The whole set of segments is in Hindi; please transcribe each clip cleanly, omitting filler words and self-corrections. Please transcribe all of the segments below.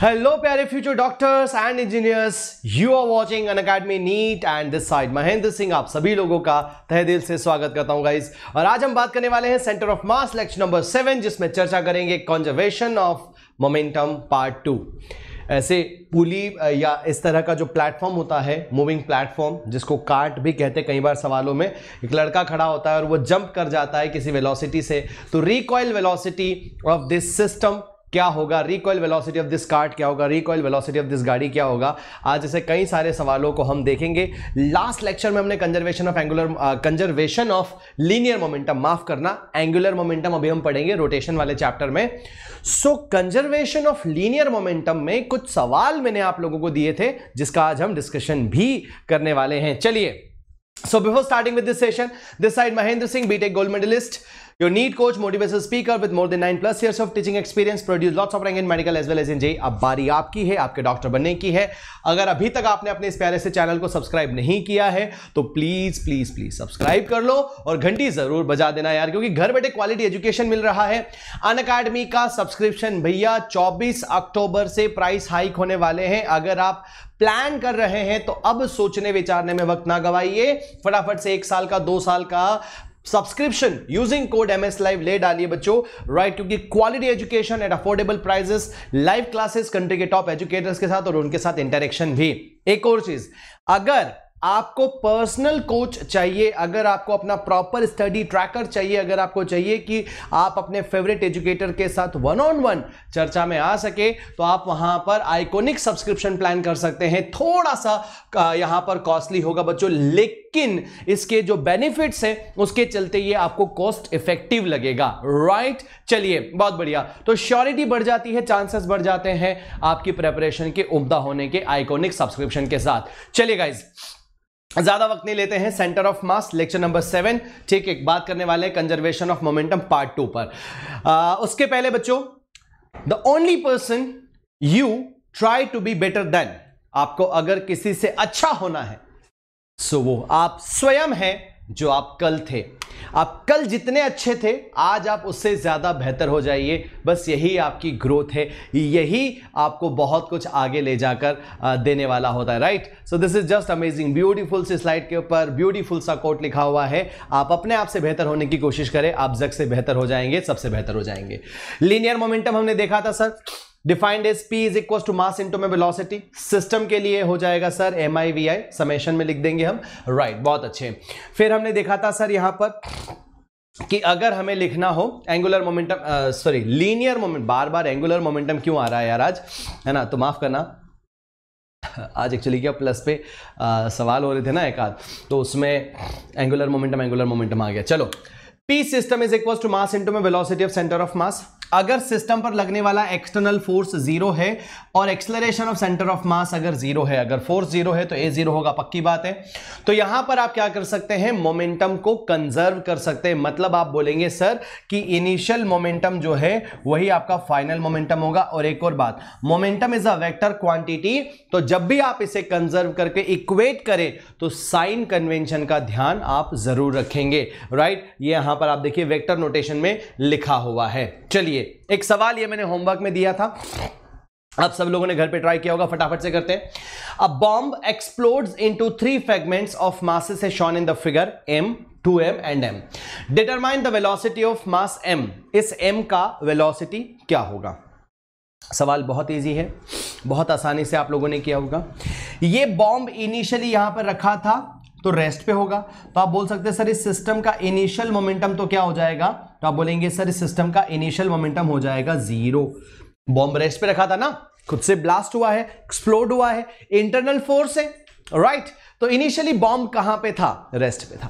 Hello प्यारे future doctors and engineers, you are watching Unacademy NEET and this side Mahendra Singh आप सभी लोगों का तहे दिल से स्वागत करता हूं गाइस। और आज हम बात करने वाले हैं centre of mass lecture number 7, जिसमें चर्चा करेंगे कंजर्वेशन ऑफ मोमेंटम पार्ट 2। ऐसे पुली या इस तरह का जो प्लेटफॉर्म होता है, मूविंग प्लेटफॉर्म, जिसको कार्ट भी कहते हैं, कई बार सवालों में एक लड़का खड़ा होता है और वो जंप कर जाता है किसी वेलोसिटी से, तो recoil velocity of this system क्या होगा, recoil velocity of this cart क्या होगा, रिकॉइल वेलोसिटी ऑफ दिस गाड़ी क्या होगा। आज ऐसे कई सारे सवालों को हम देखेंगे। लास्ट लेक्चर में हमने कंजर्वेशन ऑफ लीनियर मोमेंटम, माफ करना एंगुलर मोमेंटम अभी हम पढ़ेंगे रोटेशन वाले चैप्टर में। सो कंजर्वेशन ऑफ लीनियर मोमेंटम में कुछ सवाल मैंने आप लोगों को दिए थे, जिसका आज हम डिस्कशन भी करने वाले हैं। चलिए, so before starting with this session, this side Mahendra Singh, BTech gold medalist, your NEET coach, motivational speaker with more than 9+ years of teaching experience, produced lots of rank in medical as well as in JEE। अब बारी आपकी है, आपके डॉक्टर बनने की है। अगर अभी तक आपने अपने इस प्यारे से चैनल को सब्सक्राइब नहीं किया है तो प्लीज प्लीज प्लीज सब्सक्राइब कर लो और घंटी जरूर बजा देना यार, क्योंकि घर बैठे क्वालिटी एजुकेशन मिल रहा है। अनअकैडमी का सब्सक्रिप्शन भैया 24 अक्टूबर से प्राइस हाइक होने वाले हैं। अगर आप प्लान कर रहे हैं तो अब सोचने विचारने में वक्त ना गवाइए, फटाफट से 1 साल का 2 साल का subscription using code MS Live ले डालिए बच्चों, राइट, क्योंकि quality education at affordable prices, live classes country के टॉप एजुकेटर्स के साथ और उनके साथ इंटरेक्शन भी। एक और चीज, अगर आपको पर्सनल कोच चाहिए, अगर आपको अपना प्रॉपर स्टडी ट्रैकर चाहिए, अगर आपको चाहिए कि आप अपने फेवरेट एजुकेटर के साथ 1-on-1 चर्चा में आ सके, तो आप वहां पर आइकॉनिक सब्सक्रिप्शन प्लान कर सकते हैं। थोड़ा सा यहां पर कॉस्टली होगा बच्चों, लेकिन इसके जो बेनिफिट्स है उसके चलते ये आपको कॉस्ट इफेक्टिव लगेगा, राइट। चलिए, बहुत बढ़िया। तो श्योरिटी बढ़ जाती है, चांसेस बढ़ जाते हैं आपकी प्रेपरेशन के उम्दा होने के आइकॉनिक सब्सक्रिप्शन के साथ। चलिए गाइज, ज्यादा वक्त नहीं लेते हैं, centre of mass lecture number 7, ठीक है, बात करने वाले हैं कंजर्वेशन ऑफ मोमेंटम पार्ट 2 पर। उसके पहले बच्चों, the only person you try to be better than, आपको अगर किसी से अच्छा होना है सो वो आप स्वयं हैं जो आप कल थे। आप कल जितने अच्छे थे आज आप उससे ज्यादा बेहतर हो जाइए, बस यही आपकी ग्रोथ है, यही आपको बहुत कुछ आगे ले जाकर देने वाला होता है, right. So this is just amazing. Beautiful सी स्लाइड के ऊपर ब्यूटीफुल सा कोट लिखा हुआ है, आप अपने आप से बेहतर होने की कोशिश करें, आप जग से बेहतर हो जाएंगे, सबसे बेहतर हो जाएंगे। लीनियर मोमेंटम हमने देखा था sir, defined as P is equal to mass into में वेलोसिटी। सिस्टम के लिए हो जाएगा सर MI/VI, समेशन में लिख देंगे हम, राइट, बहुत अच्छे। फिर हमने देखा था सर यहां पर कि अगर हमें लिखना हो angular momentum, sorry linear moment, बार बार एंगुलर मोमेंटम क्यों आ रहा है यार आज, है ना, तो माफ करना। आज एक्चुअली क्या प्लस पे सवाल हो रहे थे ना एक आध, तो उसमें एंगुलर मोमेंटम आ गया। चलो, P system is equal to mass into में velocity of centre of mass. अगर सिस्टम पर लगने वाला एक्सटर्नल फोर्स 0 है और acceleration of centre of mass अगर 0 है, अगर फोर्स 0 है तो A0 होगा, पक्की बात है। तो यहां पर आप क्या कर सकते हैं, मोमेंटम को कंजर्व कर सकते हैं। मतलब आप बोलेंगे सर कि इनिशियल मोमेंटम जो है वही आपका फाइनल मोमेंटम होगा। और एक और बात, momentum is a vector quantity, तो जब भी आप इसे कंजर्व करके इक्वेट करें तो साइन कन्वेंशन का ध्यान आप जरूर रखेंगे, राइट। ये यहां पर आप देखिए वेक्टर नोटेशन में लिखा हुआ है। चलिए, एक सवाल ये मैंने होमवर्क में दिया था, आप सब लोगों ने घर पे ट्राई किया होगा, फटाफट से करते हैं। A bomb explodes into 3 fragments of masses as shown in the figure M, 2M and M। Determine the velocity of mass M। इस M का वेलोसिटी क्या होगा? सवाल बहुत इजी है, बहुत आसानी से आप लोगों ने किया होगा। ये बॉम्ब इनिशियली यहां पर रखा था तो रेस्ट पे होगा, तो आप बोल सकते हैं सर इस सिस्टम का इनिशियल मोमेंटम तो क्या हो जाएगा, तो आप बोलेंगे सर इस सिस्टम का इनिशियल मोमेंटम हो जाएगा 0। बॉम्ब रेस्ट पे रखा था ना, खुद से ब्लास्ट हुआ है, एक्सप्लोड हुआ है, इंटरनल फोर्स है, राइट। तो इनिशियली बॉम्ब कहां पे था, रेस्ट पे था।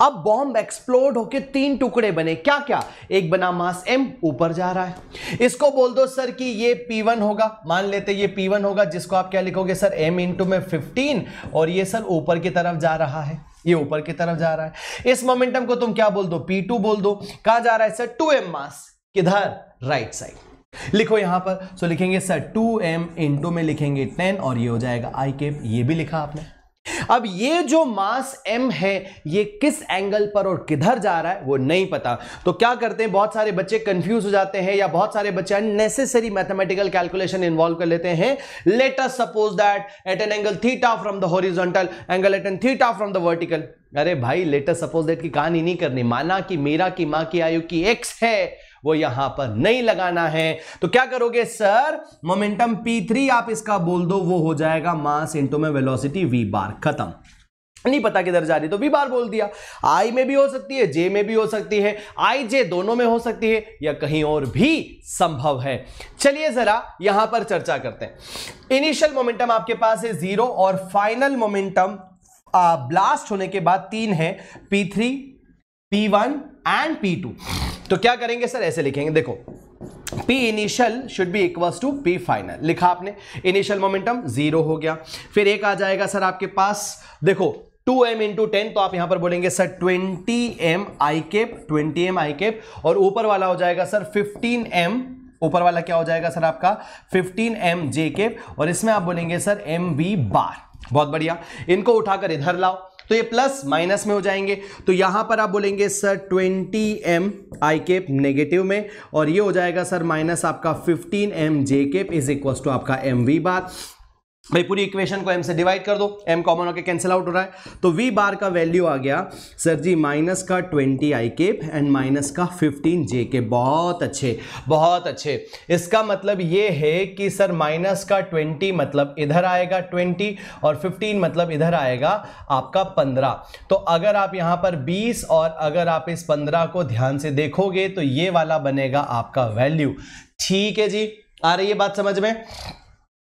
अब बॉम्ब एक्सप्लोड होके 3 टुकड़े बने, क्या क्या, एक बना मास M, ऊपर जा रहा है। इसको बोल दो सर कि ये P1 होगा, मान लेते ये P1 होगा, जिसको आप क्या लिखोगे सर M इंटू में 15, और ये सर ऊपर की तरफ जा रहा है, ये ऊपर की तरफ जा रहा है। इस मोमेंटम को तुम क्या बोल दो, P2 बोल दो। कहां जा रहा है सर, 2M मास, किधर, राइट साइड। लिखो यहां पर, सो लिखेंगे सर 2M इंटू में लिखेंगे 10 और ये हो जाएगा I कैप, ये भी लिखा आपने। अब ये जो मास m है ये किस एंगल पर और किधर जा रहा है वो नहीं पता, तो क्या करते हैं, बहुत सारे बच्चे कंफ्यूज हो जाते हैं या बहुत सारे बच्चे अननेसेसरी मैथमेटिकल कैलकुलेशन इन्वॉल्व कर लेते हैं। Let us suppose that at an angle theta from the horizontal, angle at an theta from the vertical. अरे भाई लेट अस सपोज दैट की कहानी नहीं करनी, माना कि मीरा की मां की आयु की x है, वो यहां पर नहीं लगाना है। तो क्या करोगे सर, मोमेंटम p3 आप इसका बोल दो, वो हो जाएगा मास इंटू में वेलोसिटी v बार, खत्म। नहीं पता किधर जा रही तो v बार बोल दिया। i में भी हो सकती है, j में भी हो सकती है, i j दोनों में हो सकती है या कहीं और भी संभव है। चलिए जरा यहां पर चर्चा करते हैं। इनिशियल मोमेंटम आपके पास है 0 और फाइनल मोमेंटम ब्लास्ट होने के बाद 3 है, p3, p1 एंड p2। तो क्या करेंगे सर, ऐसे लिखेंगे, देखो P initial should be equals to P final, लिखा आपने, इनिशियल मोमेंटम 0 हो गया। फिर एक आ जाएगा सर आपके पास, देखो 2m इंटू 10, तो आप यहां पर बोलेंगे sir 20m i cap, 20m i cap, और ऊपर वाला हो जाएगा सर 15m, ऊपर वाला क्या हो जाएगा सर आपका 15m j कैप, और इसमें आप बोलेंगे सर mv बार। बहुत बढ़िया, इनको उठाकर इधर लाओ तो ये प्लस माइनस में हो जाएंगे, तो यहां पर आप बोलेंगे sir 20m i cap negative में, और ये हो जाएगा सर माइनस आपका 15m j cap is equal to आपका mv बार। भाई पूरी इक्वेशन को m से डिवाइड कर दो, m कॉमन होकर कैंसिल आउट हो रहा है, तो v बार का वैल्यू आ गया सर जी माइनस का 20 i कैप एंड माइनस का 15 j कैप। बहुत अच्छे बहुत अच्छे, इसका मतलब ये है कि सर माइनस का 20 मतलब इधर आएगा 20 और 15 मतलब इधर आएगा आपका 15। तो अगर आप यहां पर 20 और अगर आप इस 15 को ध्यान से देखोगे तो ये वाला बनेगा आपका वैल्यू। ठीक है जी, आ रही है बात समझ में?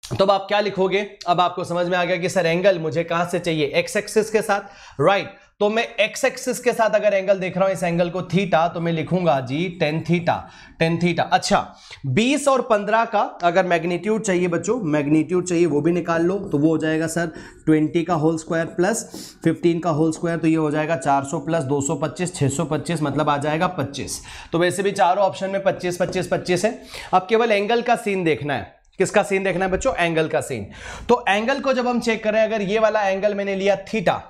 तो अब आप क्या लिखोगे, अब आपको समझ में आ गया कि सर एंगल मुझे कहां से चाहिए, एक्स एक्सिस के साथ, राइट। तो मैं एक्स एक्सिस के साथ अगर एंगल देख रहा हूं, इस एंगल को थीटा, तो मैं लिखूंगा जी टेन थीटा। अच्छा 20 और 15 का अगर मैग्नीट्यूड चाहिए बच्चों, मैग्नीट्यूड चाहिए वो भी निकाल लो, तो वो हो जाएगा सर 20 का होल स्क्वायर प्लस 15 का होल स्क्वायर, तो ये हो जाएगा 400 प्लस 225 625, मतलब आ जाएगा 25। तो वैसे भी चारों ऑप्शन में 25 25 25 है। अब केवल एंगल का सीन देखना है। किसका सीन देखना है बच्चों, एंगल का सीन। तो एंगल को जब हम चेक करें, अगर ये वाला एंगल मैंने लिया theta,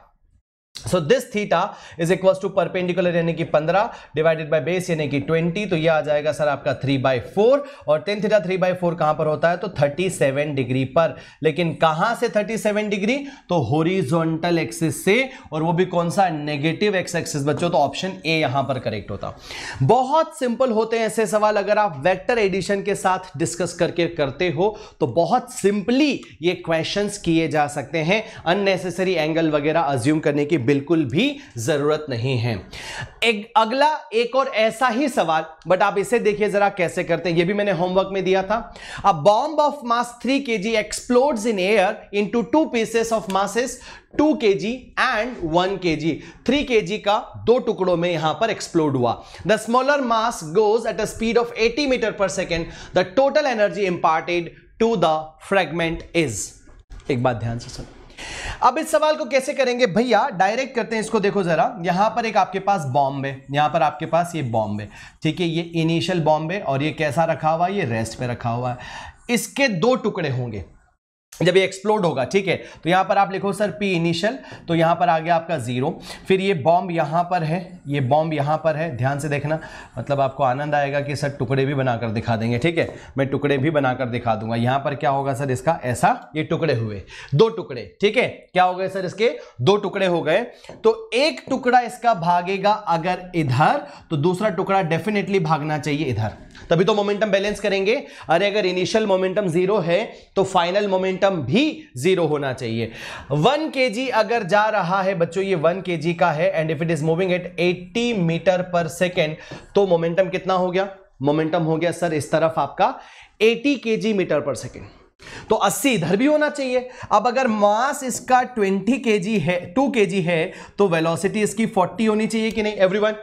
so this theta is equals to perpendicular यानी कि 15 डिवाइडेड बाय बेस यानी कि 20, तो ये आ जाएगा सर आपका 3/4, और टेन थीटा 3/4 कहां पर होता है, तो 37 डिग्री पर। लेकिन कहां से 37 डिग्री, तो हॉरिजॉन्टल एक्सिस से, और वो भी कौन सा, नेगेटिव एक्स एक्सिस बच्चों, तो ऑप्शन ए यहां पर करेक्ट होता। बहुत सिंपल होते हैं ऐसे सवाल, अगर आप वेक्टर एडिशन के साथ डिस्कस करके करते हो तो बहुत सिंपली ये क्वेश्चंस किए जा सकते हैं। अननेसेसरी एंगल वगैरह अज्यूम करने की बिल्कुल भी जरूरत नहीं है। अगला एक और ऐसा ही सवाल, बट आप इसे देखिए जरा कैसे करते हैं, ये भी मैंने होमवर्क में दिया था। A bomb of mass 3 kg explodes in air into 2 pieces of masses 2 kg and 1 kg। 3 kg का 2 टुकड़ों में यहां पर एक्सप्लोड हुआ। The smaller mass goes at a speed of 80 metre per second, the total energy imparted to the fragment is. एक बात ध्यान से सुनो, अब इस सवाल को कैसे करेंगे भैया, डायरेक्ट करते हैं इसको। देखो जरा, यहां पर एक आपके पास बॉम्ब है, यहां पर आपके पास ये बॉम्ब है, ठीक है, ये इनिशियल बॉम्ब है, और ये कैसा रखा हुआ है, ये रेस्ट पे रखा हुआ है। इसके 2 टुकड़े होंगे जब ये एक्सप्लोड होगा, ठीक है। तो यहां पर आप लिखो सर P इनिशियल, तो यहां पर आ गया आपका 0। फिर ये बॉम्ब यहां पर है, ये बॉम्ब यहां पर है, ध्यान से देखना, मतलब आपको आनंद आएगा कि सर टुकड़े भी बनाकर दिखा देंगे, ठीक है, मैं टुकड़े भी बनाकर दिखा दूंगा। यहां पर क्या होगा सर, इसका ऐसा ये टुकड़े हुए, 2 टुकड़े, ठीक है, क्या हो गए सर, इसके 2 टुकड़े हो गए। तो एक टुकड़ा इसका भागेगा अगर इधर, तो दूसरा टुकड़ा डेफिनेटली भागना चाहिए इधर, तभी तो मोमेंटम बैलेंस करेंगे। अरे अगर इनिशियल मोमेंटम 0 है तो फाइनल मोमेंटम भी 0 होना चाहिए। 1 kg अगर जा रहा है बच्चों, ये 1 kg का है, and if it is moving at 80 metre per second, तो मोमेंटम कितना हो गया, मोमेंटम हो गया सर इस तरफ आपका 80 kg मीटर पर सेकेंड, तो 80 इधर भी होना चाहिए। अब अगर मास इसका 20 kg है, 2 kg है, तो वेलोसिटी इसकी 40 होनी चाहिए कि नहीं एवरीवन,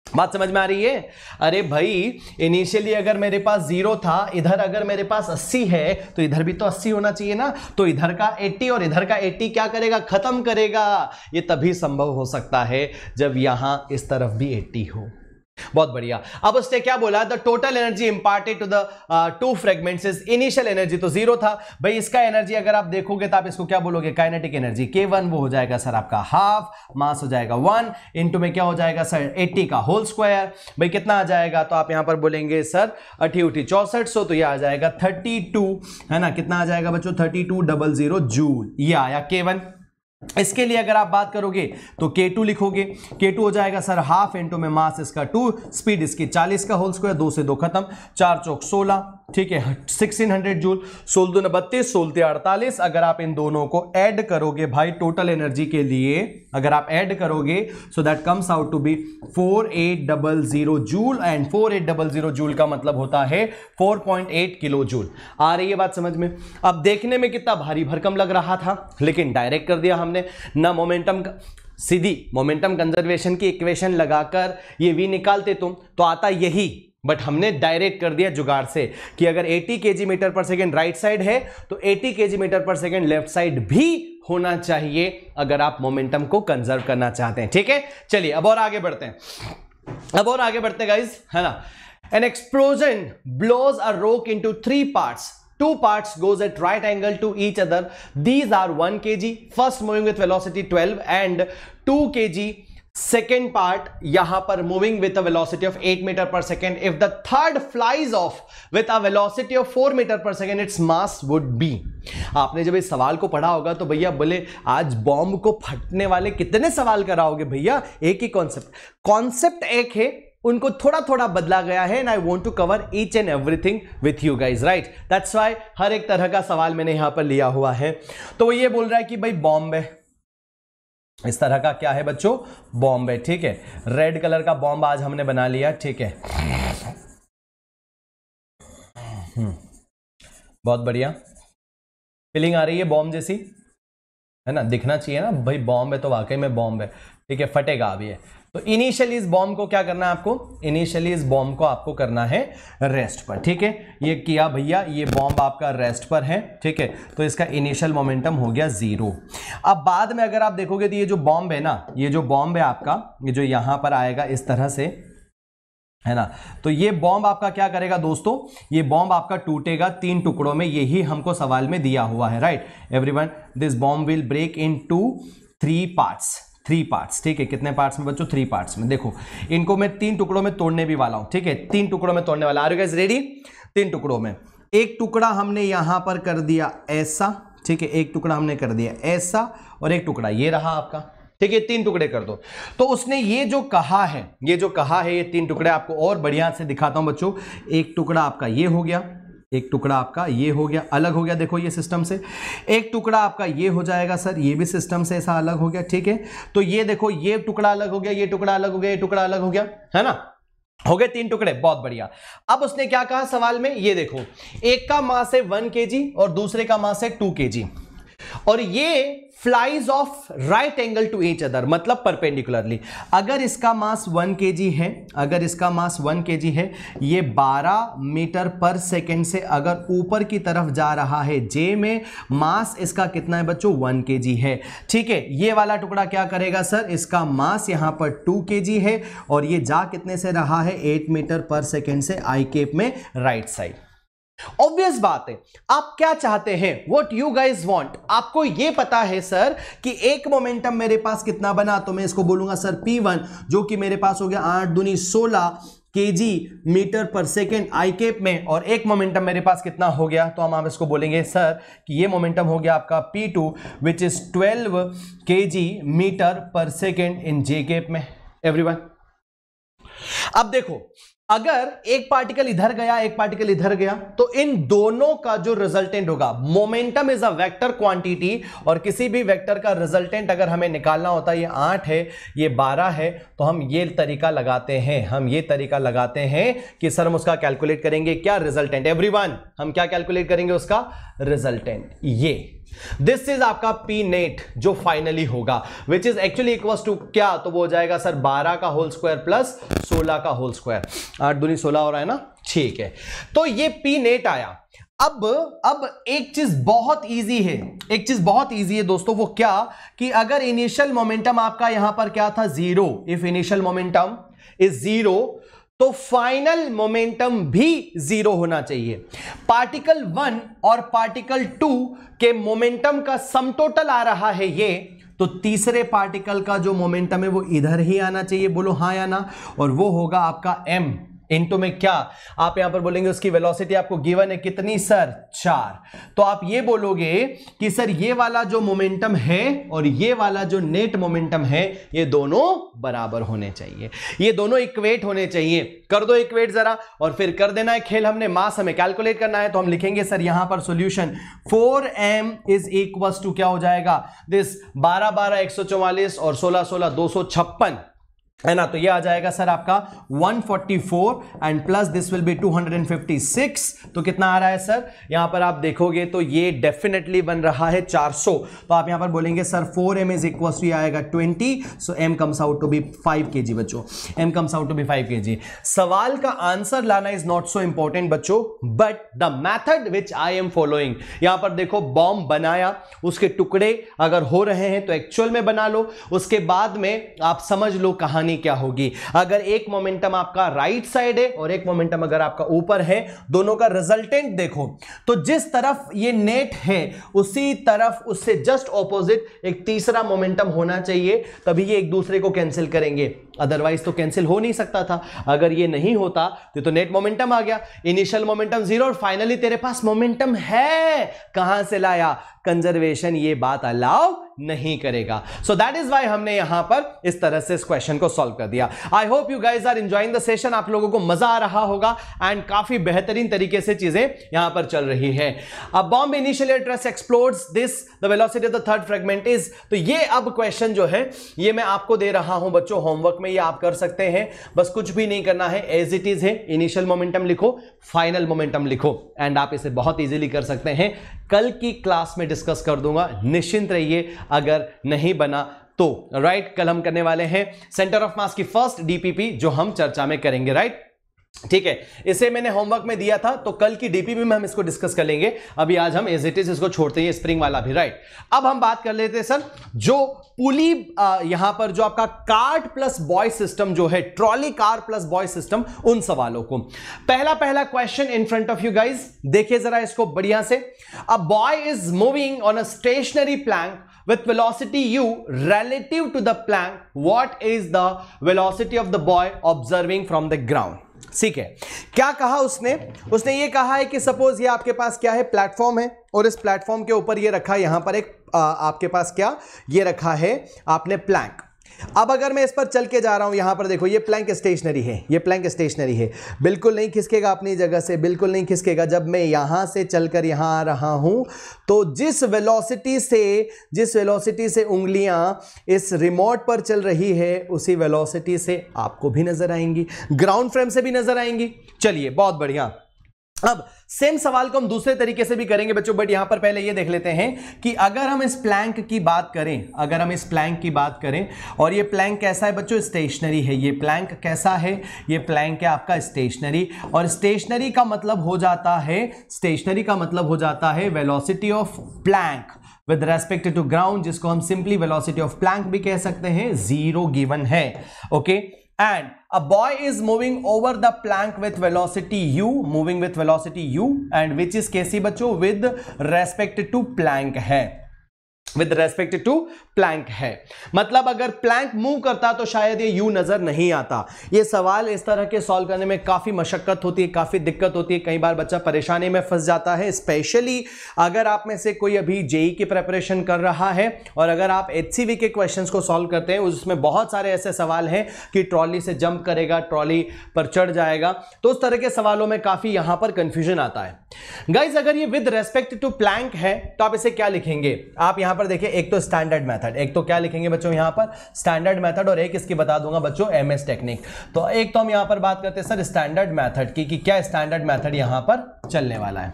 बात समझ में आ रही है? अरे भाई इनिशियली अगर मेरे पास 0 था, इधर अगर मेरे पास 80 है, तो इधर भी तो 80 होना चाहिए ना। तो इधर का 80 और इधर का 80 क्या करेगा, खत्म करेगा। ये तभी संभव हो सकता है जब यहां इस तरफ भी 80 हो। बहुत बढ़िया। अब उसने क्या बोला, the total energy imparted to the two fragments is, initial energy तो जीरो था भाई, इसका एनर्जी अगर आप देखोगे तो आप इसको क्या बोलोगे, काइनेटिक एनर्जी। K1 वो हो जाएगा सर आपका हाफ, मास हो जाएगा 1 इनटू में क्या हो जाएगा सर 80 का होल स्क्वायर, भाई कितना आ जाएगा, तो आप यहां पर बोलेंगे सर 6400, तो यह आ जाएगा 32, है ना, कितना आ जाएगा बच्चों 3200 जूल, ये आया K1। इसके लिए अगर आप बात करोगे तो K2 लिखोगे, K2 हो जाएगा सर हाफ इंटू में मास इसका 2, स्पीड इसकी 40 का होल स्क्वायर, 2 से 2 खत्म, 4 चौक 16, ठीक है 1600 जूल, 16 दूना 32, 16 48। अगर आप इन दोनों को ऐड करोगे भाई टोटल एनर्जी के लिए, अगर आप ऐड करोगे so that comes out to be 4800 joule, and 4800 joule का मतलब होता है 4.8 किलो जूल। आ रही है बात समझ में? अब देखने में कितना भारी भरकम लग रहा था, लेकिन डायरेक्ट कर दिया हमने ना, मोमेंटम सीधी मोमेंटम कंजर्वेशन की इक्वेशन लगाकर ये v निकालते तुम तो आता यही, बट हमने डायरेक्ट कर दिया जुगाड़ से कि अगर 80 kg metre per second right side है तो 80 kg metre per second left side भी होना चाहिए अगर आप मोमेंटम को कंजर्व करना चाहते हैं। ठीक है, चलिए अब और आगे बढ़ते हैं, अब और आगे बढ़ते हैं गाइस, है ना। An explosion blows a rock into 3 parts, 2 parts goes at right angle to each other. These are 1 kg, first moving with velocity 12 and 2 kg, second part यहां पर moving with a velocity of 8 meter per second. If the third flies off with a velocity of 4 meter per second, its mass would be. आपने जब इस सवाल को पढ़ा होगा तो भैया बोले आज बॉम्ब को फटने वाले कितने सवाल कराओगे भैया, एक ही कॉन्सेप्ट एक है, उनको थोड़ा थोड़ा बदला गया है, and I want to cover each and everything with you guys, right. That's why हर एक तरह का सवाल मैंने यहां पर लिया हुआ है। तो वो ये बोल रहा है कि भाई बॉम्ब है, इस तरह का क्या है बच्चों, बॉम्ब है, ठीक है, रेड कलर का बॉम्ब आज हमने बना लिया, ठीक है, बहुत बढ़िया, फीलिंग आ रही है बॉम्ब जैसी, है ना, दिखना चाहिए ना भाई बॉम्ब है तो वाकई में बॉम्ब है, ठीक है, फटेगा अभी है। तो इनिशियली इस बॉम्ब को क्या करना है आपको, इनिशियली इस बॉम्ब को आपको करना है रेस्ट पर, ठीक है, ये किया भैया, ये बॉम्ब आपका रेस्ट पर है, ठीक है, तो इसका इनिशियल मोमेंटम हो गया 0। अब बाद में अगर आप देखोगे तो ये जो बॉम्ब है ना, ये जो बॉम्ब है आपका, ये जो यहां पर आएगा इस तरह से, है ना, तो ये बॉम्ब आपका क्या करेगा दोस्तों, ये बॉम्ब आपका टूटेगा 3 टुकड़ों में, यही हमको सवाल में दिया हुआ है, right everyone. This bomb will break into 3 parts, 3 parts, ठीक है, कितने पार्ट्स में बच्चों, 3 पार्ट्स में। देखो इनको मैं 3 टुकड़ों में तोड़ने भी वाला हूं, ठीक है, 3 टुकड़ों में तोड़ने वाला। Are you guys ready? 3 टुकड़ों में, एक टुकड़ा हमने यहां पर कर दिया ऐसा, ठीक है, एक टुकड़ा हमने कर दिया ऐसा, और एक टुकड़ा ये रहा आपका, ठीक है, 3 टुकड़े कर दो। तो उसने ये जो कहा है, ये जो कहा है, ये 3 टुकड़े आपको और बढ़िया से दिखाता हूं बच्चों। एक टुकड़ा आपका ये हो गया, एक टुकड़ा आपका ये हो गया, अलग हो गया, देखो ये सिस्टम से। एक टुकड़ा आपका ये हो जाएगा सर, ये भी सिस्टम से ऐसा अलग हो गया, ठीक है। तो ये देखो ये टुकड़ा अलग हो गया, ये टुकड़ा अलग हो गया, ये टुकड़ा अलग हो गया, है ना, हो गए 3 टुकड़े, बहुत बढ़िया। अब उसने क्या कहा सवाल में, ये देखो एक का मास है 1 kg और दूसरे का मास है 2 kg, और ये flies off right angle to each other, मतलब परपेंडिकुलरली। अगर इसका मास 1 kg है, अगर इसका मास 1 kg है, ये 12 मीटर पर सेकेंड से अगर ऊपर की तरफ जा रहा है, जे में मास इसका कितना है बच्चों, 1 kg है, ठीक है। ये वाला टुकड़ा क्या करेगा सर, इसका मास यहां पर 2 kg है, और ये जा कितने से रहा है, 8 मीटर पर सेकेंड से आई केप में राइट साइड। ऑब्वियस बात है, आप क्या चाहते हैं, व्हाट यू गाइज वांट। आपको यह पता है सर कि एक मोमेंटम मेरे पास कितना बना, तो मैं इसको बोलूंगा सर P1, जो कि मेरे पास हो गया 8 दूनी 16 kg metre per second I cap में, और एक मोमेंटम मेरे पास कितना हो गया, तो हम आप इसको बोलेंगे सर कि ये मोमेंटम हो गया आपका P2 which is 12 kg metre per second in j cap में। एवरीवन अब देखो, अगर एक पार्टिकल इधर गया, एक पार्टिकल इधर गया, तो इन दोनों का जो रिजल्टेंट होगा, momentum is a vector quantity, और किसी भी वेक्टर का रिजल्टेंट अगर हमें निकालना होता है, ये 8 है, ये 12 है, तो हम ये तरीका लगाते हैं, हम ये तरीका लगाते हैं कि सर हम उसका कैलकुलेट करेंगे क्या, रिजल्टेंट। एवरीवन हम क्या कैलकुलेट करेंगे उसका रिजल्टेंट, ये दिस इज आपका पी नेट जो फाइनली होगा, which is actually equals to क्या, तो वो हो जाएगा सर 12 का होल स्क्वायर प्लस 16 का होल स्क्वायर, 8 दूनी 16 हो रहा है ना, ठीक है। तो ये पी नेट आया। अब एक चीज बहुत इजी है, एक चीज बहुत इजी है दोस्तों, वो क्या कि अगर इनिशियल मोमेंटम आपका यहां पर क्या था 0, इफ इनिशियल मोमेंटम इज 0, तो फाइनल मोमेंटम भी 0 होना चाहिए। पार्टिकल 1 और पार्टिकल 2 के मोमेंटम का सम टोटल आ रहा है ये, तो तीसरे पार्टिकल का जो मोमेंटम है वो इधर ही आना चाहिए, बोलो हाँ या ना, और वो होगा आपका m इनटू में क्या, आप यहां पर बोलेंगे उसकी वेलोसिटी आपको गिवन है कितनी सर, 4। तो आप ये बोलोगे कि सर ये वाला जो मोमेंटम है और ये वाला जो नेट मोमेंटम है ये दोनों बराबर होने चाहिए, ये दोनों इक्वेट होने चाहिए। कर दो इक्वेट जरा, और फिर कर देना है खेल, हमने मास हमें कैलकुलेट करना है, तो हम लिखेंगे सर यहां पर solution 4m is equals to क्या हो जाएगा, दिस 12 12 144 और 16 16 256 है ना, तो ये आ जाएगा सर आपका 144 and plus this will be 256, तो कितना आ रहा है सर, यहां पर आप देखोगे तो ये डेफिनेटली बन रहा है 400। तो आप यहां पर बोलेंगे sir 4m is equal to आएगा 20, so m comes out to be 5 kg बच्चों, m comes out to be 5 kg। सवाल का आंसर लाना इज नॉट सो इंपॉर्टेंट बच्चों, but the method which I am following, यहां पर देखो बॉम्ब बनाया, उसके टुकड़े अगर हो रहे हैं तो एक्चुअल में बना लो, उसके बाद में आप समझ लो कहानी क्या होगी। अगर एक मोमेंटम आपका राइट साइड है और एक मोमेंटम अगर आपका ऊपर है, दोनों का रिजल्टेंट देखो, तो जिस तरफ ये नेट है उसी तरफ उससे जस्ट ऑपोजिट एक तीसरा मोमेंटम होना चाहिए, तभी ये एक दूसरे को कैंसिल करेंगे, अदरवाइज तो कैंसिल हो नहीं सकता था। अगर ये नहीं होता तो नेट मोमेंटम आ गया, इनिशियल मोमेंटम 0 और फाइनली तेरे पास मोमेंटम है, कहां से लाया, कंजर्वेशन ये बात अलाउ नहीं करेगा। सो दैट इज व्हाई हमने यहां पर इस तरह से इस क्वेश्चन को सॉल्व कर दिया। I hope you guys are enjoying the session, आप लोगों को मजा आ रहा होगा एंड काफी बेहतरीन तरीके से चीजें यहां पर चल रही है। अब bomb initially at rest explodes this the velocity of the third fragment is, तो ये अब क्वेश्चन जो है ये मैं आपको दे रहा हूं बच्चों होमवर्क में, ये आप कर सकते हैं, बस कुछ भी नहीं करना है, एज इट इज है, इनिशियल मोमेंटम लिखो, फाइनल मोमेंटम लिखो, एंड आप इसे बहुत इजीली कर सकते हैं। कल की क्लास में डिस्कस कर दूंगा, निश्चिंत रहिए अगर नहीं बना तो, राइट। कल हम करने वाले हैं सेंटर ऑफ मास की फर्स्ट डीपीपी जो हम चर्चा में करेंगे, राइट, ठीक है। इसे मैंने होमवर्क में दिया था, तो कल की डीपीपी में हम इसको डिस्कस कर लेंगे, अभी आज हम एज इट इज इसको छोड़ते हैं, स्प्रिंग वाला भी, राइट। अब हम बात कर लेते हैं सर जो पुली यहां पर जो आपका कार्ट प्लस बॉय सिस्टम जो है, trolley car plus boy system, उन सवालों को। पहला question in front of you guys, देखिए जरा इसको बढ़िया से। A boy is moving on a stationary plank with velocity u relative to the plank, what is the velocity of the boy observing from the ground? ठीक है, क्या कहा उसने ये कहा है कि सपोज ये आपके पास क्या है, प्लेटफॉर्म है, और इस प्लेटफॉर्म के ऊपर ये रखा, यहां पर एक आपके पास क्या ये रखा है आपने प्लैंक। अब अगर मैं इस पर चल के जा रहा हूं, यहां पर देखो ये प्लैंक स्टेशनरी है, ये प्लैंक स्टेशनरी है, बिल्कुल नहीं खिसकेगा अपनी जगह से, बिल्कुल नहीं खिसकेगा। जब मैं यहां से चलकर यहां आ रहा हूं तो जिस वेलोसिटी से उंगलियां इस रिमोट पर चल रही है, उसी वेलोसिटी से आपको भी नजर आएंगी, ग्राउंड फ्रेम से भी नजर आएंगी। चलिए बहुत बढ़िया। अब सेम सवाल को हम दूसरे तरीके से भी करेंगे बच्चों, बट यहां पर पहले ये देख लेते हैं कि अगर हम इस प्लैंक की बात करें, और ये प्लैंक कैसा है बच्चों, स्टेशनरी है। ये प्लैंक कैसा है, ये प्लैंक है आपका स्टेशनरी, और स्टेशनरी का मतलब हो जाता है velocity of plank with respect to ground, जिसको हम सिंपली वेलोसिटी ऑफ प्लैंक भी कह सकते हैं, 0 गिवन है, okay. And a boy is moving over the plank with velocity u, and which is कैसी बच्चों, with respect to plank है, विद रेस्पेक्ट टू प्लैंक है। मतलब अगर प्लैंक मूव करता तो शायद ये यू नजर नहीं आता। ये सवाल इस तरह के सॉल्व करने में काफी मशक्कत होती है, काफी दिक्कत होती है, कई बार बच्चा परेशानी में फंस जाता है, स्पेशली अगर आप में से कोई अभी जेई की प्रिपरेशन कर रहा है और अगर आप एचसीवी के क्वेश्चंस को सॉल्व करते हैं, उसमें बहुत सारे ऐसे सवाल हैं कि ट्रॉली से जंप करेगा, ट्रॉली पर चढ़ जाएगा, तो उस तरह के सवालों में काफी यहां पर कंफ्यूजन आता है। गाइज अगर ये विद रेस्पेक्ट टू प्लैंक है तो आप इसे क्या लिखेंगे, आप यहां पर देखिए, एक तो स्टैंडर्ड मेथड, एक तो क्या लिखेंगे बच्चों यहां पर स्टैंडर्ड मेथड, और एक इसकी बता दूंगा बच्चों एमएस टेक्निक। तो एक तो हम यहां पर बात करते हैं सर स्टैंडर्ड मेथड की, कि क्या स्टैंडर्ड मेथड यहां पर चलने वाला है।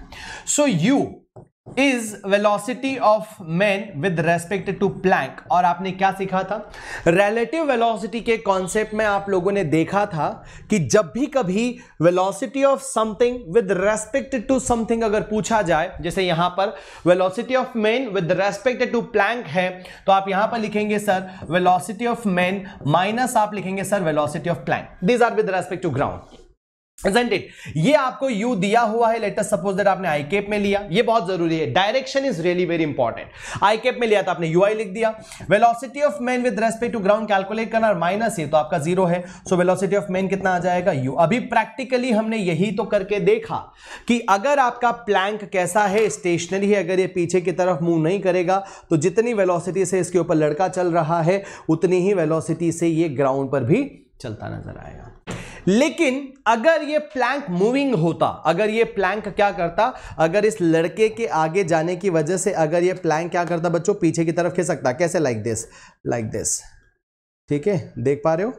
So u is velocity of man with respect to plank. और आपने क्या सीखा था? रिलेटिव वेलोसिटी के कॉन्सेप्ट में आप लोगों ने देखा था कि जब भी कभी velocity of something with respect to something अगर पूछा जाए, जैसे यहां पर velocity of man with respect to plank है, तो आप यहां पर लिखेंगे sir velocity of man minus आप लिखेंगे sir velocity of plank. These are with respect to ground, isn't it? ये आपको U दिया हुआ है, लेट अस सपोज दैट आपने आई कैप में लिया, ये बहुत जरूरी है, direction is really very important. I cap में लिया तो आपने UI लिख दिया, velocity of man with respect to ground calculate करना, माइनस है तो आपका 0 है, सो वेलोसिटी ऑफ मैन कितना आ जाएगा U। अभी प्रैक्टिकली हमने यही तो करके देखा कि अगर आपका प्लैंक कैसा है, स्टेशनरी है, अगर ये पीछे की तरफ मूव नहीं करेगा तो जितनी वेलोसिटी से इसके ऊपर लड़का चल रहा है उतनी ही वेलोसिटी से ये ग्राउंड पर भी चलता नजर आएगा। लेकिन अगर ये प्लैंक मूविंग होता, अगर ये प्लैंक क्या करता, अगर इस लड़के के आगे जाने की वजह से अगर ये प्लैंक क्या करता बच्चों, पीछे की तरफ खिसकता, कैसे, लाइक दिस, ठीक है, देख पा रहे हो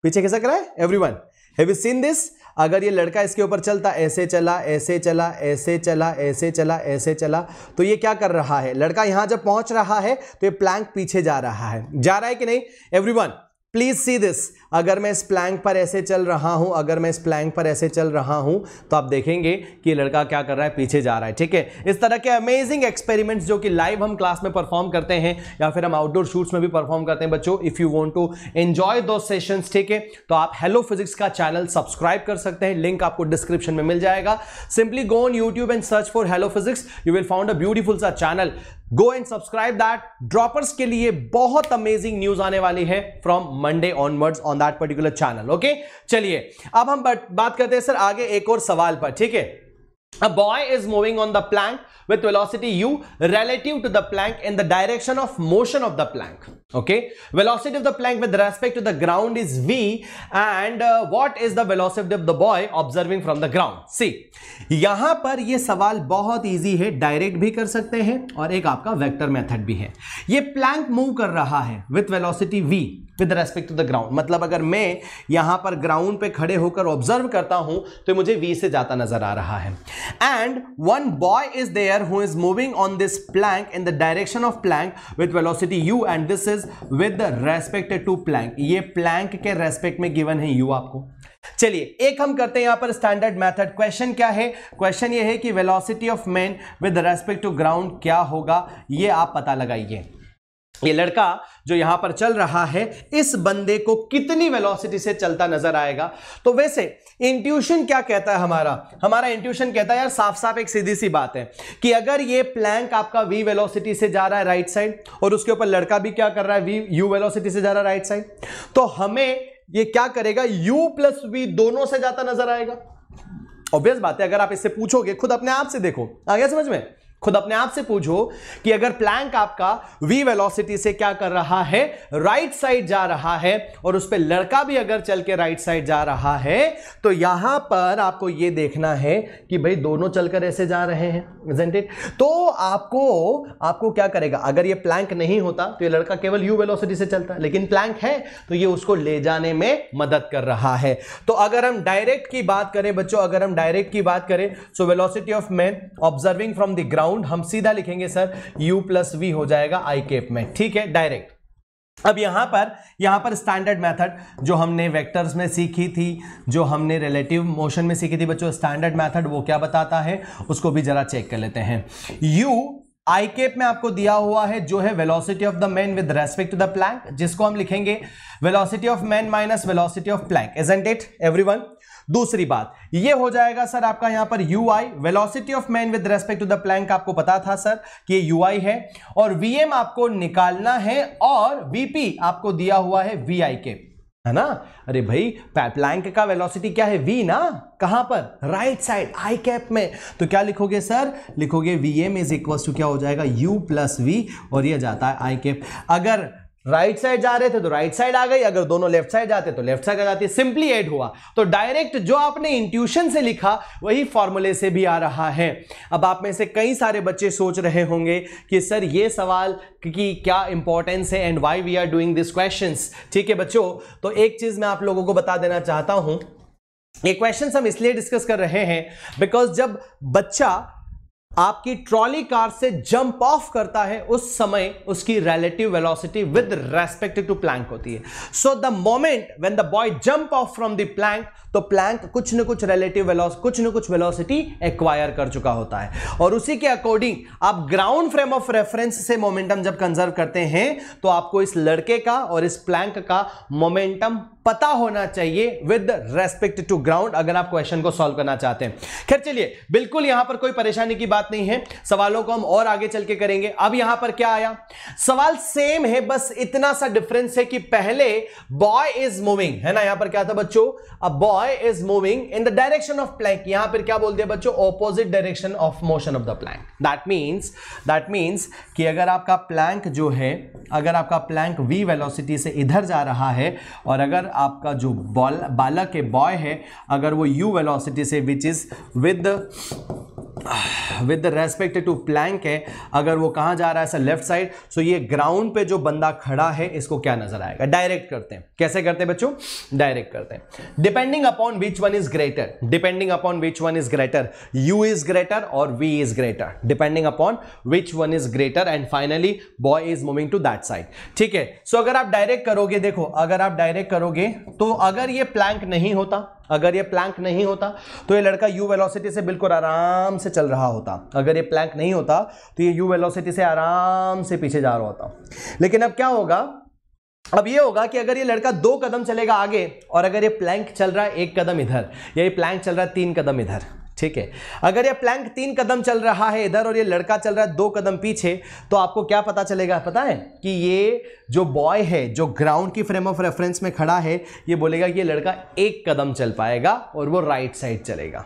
पीछे खिसक रहा है everyone, have you seen this? अगर ये लड़का इसके ऊपर चलता, ऐसे चला, ऐसे चला, ऐसे चला, ऐसे चला, ऐसे चला, तो ये क्या कर रहा है, लड़का यहां जब पहुंच रहा है तो ये प्लैंक पीछे जा रहा है कि नहीं एवरीवन? प्लीज सी दिस, अगर मैं इस प्लैंक पर ऐसे चल रहा हूं, अगर मैं इस प्लैंक पर ऐसे चल रहा हूं तो आप देखेंगे कि ये लड़का क्या कर रहा है, पीछे जा रहा है। ठीक है, इस तरह के अमेजिंग एक्सपेरिमेंट्स जो कि लाइव हम क्लास में परफॉर्म करते हैं या फिर हम आउटडोर शूट्स में भी परफॉर्म करते हैं बच्चों, if you want to enjoy दो सेशंस, ठीक है, तो आप हेलो फिजिक्स का चैनल सब्सक्राइब कर सकते हैं, लिंक आपको डिस्क्रिप्शन में मिल जाएगा। Simply go on YouTube and search for hello physics, you will found a beautiful सा channel, go and subscribe that. Droppers के लिए बहुत अमेजिंग न्यूज आने वाली है from Monday onwards on that particular channel. Okay, चलिए अब हम बात करते हैं सर आगे एक और सवाल पर। ठीक है, a boy is moving on the plank with velocity u relative to the plank in the direction of motion of the plank. Okay, velocity of the plank with respect to the ground is v, and what is the velocity of the boy observing from the ground? See, यहां पर ये सवाल बहुत इजी है, डायरेक्ट भी कर सकते हैं और एक आपका वेक्टर मेथड भी है। ये प्लैंक मूव कर रहा है with velocity v with respect to the ground, मतलब अगर मैं यहां पर ग्राउंड पे खड़े होकर ऑब्जर्व करता हूं तो मुझे v से जाता नजर आ रहा है। And one boy is there who is moving on this plank in the direction of plank with velocity u, and this is with respect to plank. ये प्लैंक के रेस्पेक्ट में गिवन है u आपको। चलिए एक हम करते हैं यहां पर स्टैंडर्ड मेथड। क्वेश्चन क्या है? क्वेश्चन ये है कि velocity of man with respect to ground क्या होगा, ये आप पता लगाइए। ये लड़का जो यहां पर चल रहा है, इस बंदे को कितनी वेलोसिटी से चलता नजर आएगा? तो वैसे इंट्यूशन क्या कहता है हमारा इंट्यूशन कहता है यार साफ साफ एक सीधी सी बात है कि अगर ये प्लैंक आपका v वेलोसिटी से जा रहा है राइट साइड और उसके ऊपर लड़का भी क्या कर रहा है, u वेलोसिटी से जा रहा है राइट साइड, तो हमें ये क्या करेगा, u प्लस v दोनों से जाता नजर आएगा। ऑब्वियस बात है, अगर आप इससे पूछोगे, खुद अपने आप से देखो, आ गया समझ में? खुद अपने आप से पूछो कि अगर प्लैंक आपका v वेलोसिटी से क्या कर रहा है, राइट साइड जा रहा है, और उस पे लड़का भी अगर चल के राइट साइड जा रहा है, तो यहां पर आपको ये देखना है कि भाई दोनों चलकर ऐसे जा रहे हैं, isn't it? तो आपको क्या करेगा, अगर ये प्लैंक नहीं होता तो ये लड़का केवल u वेलोसिटी से चलता, लेकिन प्लैंक है तो ये उसको ले जाने में मदद कर रहा है। तो अगर हम डायरेक्ट की बात करें बच्चों, अगर हम डायरेक्ट की बात करें, सो velocity of man observing from the ground, हम सीधा लिखेंगे सर u प्लस v हो जाएगा आई कैप में। ठीक है, डायरेक्ट। अब यहां पर स्टैंडर्ड मेथड जो हमने वेक्टर्स में सीखी थी, जो हमने रिलेटिव मोशन में सीखी थी बच्चों, स्टैंडर्ड मेथड वो क्या बताता है उसको भी जरा चेक कर लेते हैं। u आई कैप में आपको दिया हुआ है जो है velocity of the man with respect to the plank, जिसको हम लिखेंगे velocity of man minus velocity of plank, isn't it everyone? दूसरी बात ये हो जाएगा सर आपका यहां पर ui, velocity of man with respect to the plank आपको पता था सर कि ये ui है, और vm आपको निकालना है, और vp आपको दिया हुआ है vi के, है ना? अरे भाई प्लैंक का वेलोसिटी क्या है, v ना, कहां पर, राइट साइड आई कैप में, तो क्या लिखोगे सर, लिखोगे vm इज इक्वल टू क्या हो जाएगा, u प्लस v, और ये जाता है आई कैप। अगर राइट साइड जा रहे थे तो राइट साइड आ गई, अगर दोनों लेफ्ट साइड जाते तो लेफ्ट साइड आ जाती है, सिंपली ऐड हुआ। तो डायरेक्ट जो आपने इंट्यूशन से लिखा वही फॉर्मूले से भी आ रहा है। अब आप में से कई सारे बच्चे सोच रहे होंगे कि सर ये सवाल की क्या इंपॉर्टेंस है and why we are doing this questions. ठीक है बच्चों, तो एक चीज मैं आप लोगों को बता देना चाहता हूं, ये क्वेश्चंस हम इसलिए डिस्कस कर रहे हैं बिकॉज जब बच्चा आपकी ट्रॉली कार से जंप ऑफ करता है उस समय उसकी relative velocity with respect to plank होती है. So the moment when the boy jump off from the plank, तो प्लैंक कुछ न कुछ रिलेटिव वेलोसिटी एक्वायर कर चुका होता है, और उसी के अकॉर्डिंग आप ग्राउंड फ्रेम ऑफ रेफरेंस से मोमेंटम जब कंजर्व करते हैं तो आपको इस लड़के का और इस प्लैंक का मोमेंटम पता होना चाहिए विद रेस्पेक्ट टू ग्राउंड, अगर आप क्वेश्चन को सॉल्व करना चाहते हैं. खैर चलिए, बिल्कुल यहां पर कोई परेशानी की बात नहीं है, सवालों को हम और आगे चल के करेंगे. अब यहां पर क्या आया, सवाल सेम है, बस इतना सा डिफरेंस है कि पहले बॉय इज मूविंग, है ना. यहां पर क्या था बच्चों, अ boy is moving in the direction of Planck. यहां पर क्या बोल दिया बच्चों, opposite direction of motion of the plank. That means कि अगर आपका प्लैंक जो है, अगर आपका प्लैंक v वेलोसिटी से इधर जा रहा है, और अगर आपका जो बालक है, बॉय है, अगर वो u वेलोसिटी से which is with respect to plank है, अगर वो कहां जा रहा है, सर लेफ्ट साइड. सो ये ग्राउंड पे जो बंदा खड़ा है इसको क्या नजर आएगा, डायरेक्ट करते हैं. कैसे करते हैं बच्चों, डायरेक्ट करते हैं. Depending upon which one is greater, depending upon which one is greater, u is greater और v is greater, depending upon which one is greater, and finally boy is moving to that side. ठीक है. सो अगर आप डायरेक्ट करोगे, देखो अगर आप डायरेक्ट करोगे तो अगर ये प्लैंक नहीं होता, अगर ये प्लैंक नहीं होता तो ये लड़का u वेलोसिटी से बिल्कुल आराम से चल रहा होता. अगर ये प्लैंक नहीं होता तो ये u वेलोसिटी से आराम से पीछे जा रहा होता. लेकिन अब क्या होगा, अब ये होगा कि अगर ये लड़का 2 कदम चलेगा आगे, और अगर ये प्लैंक चल रहा है 1 कदम इधर, या ये प्लैंक चल रहा है 3 कदम इधर. ठीक है. अगर ये प्लैंक 3 कदम चल रहा है इधर और ये लड़का चल रहा है 2 कदम पीछे, तो आपको क्या पता चलेगा, पता है कि ये जो बॉय है, जो ग्राउंड की फ्रेम ऑफ रेफरेंस में खड़ा है, ये बोलेगा कि ये लड़का 1 कदम चल पाएगा और वो राइट साइड चलेगा.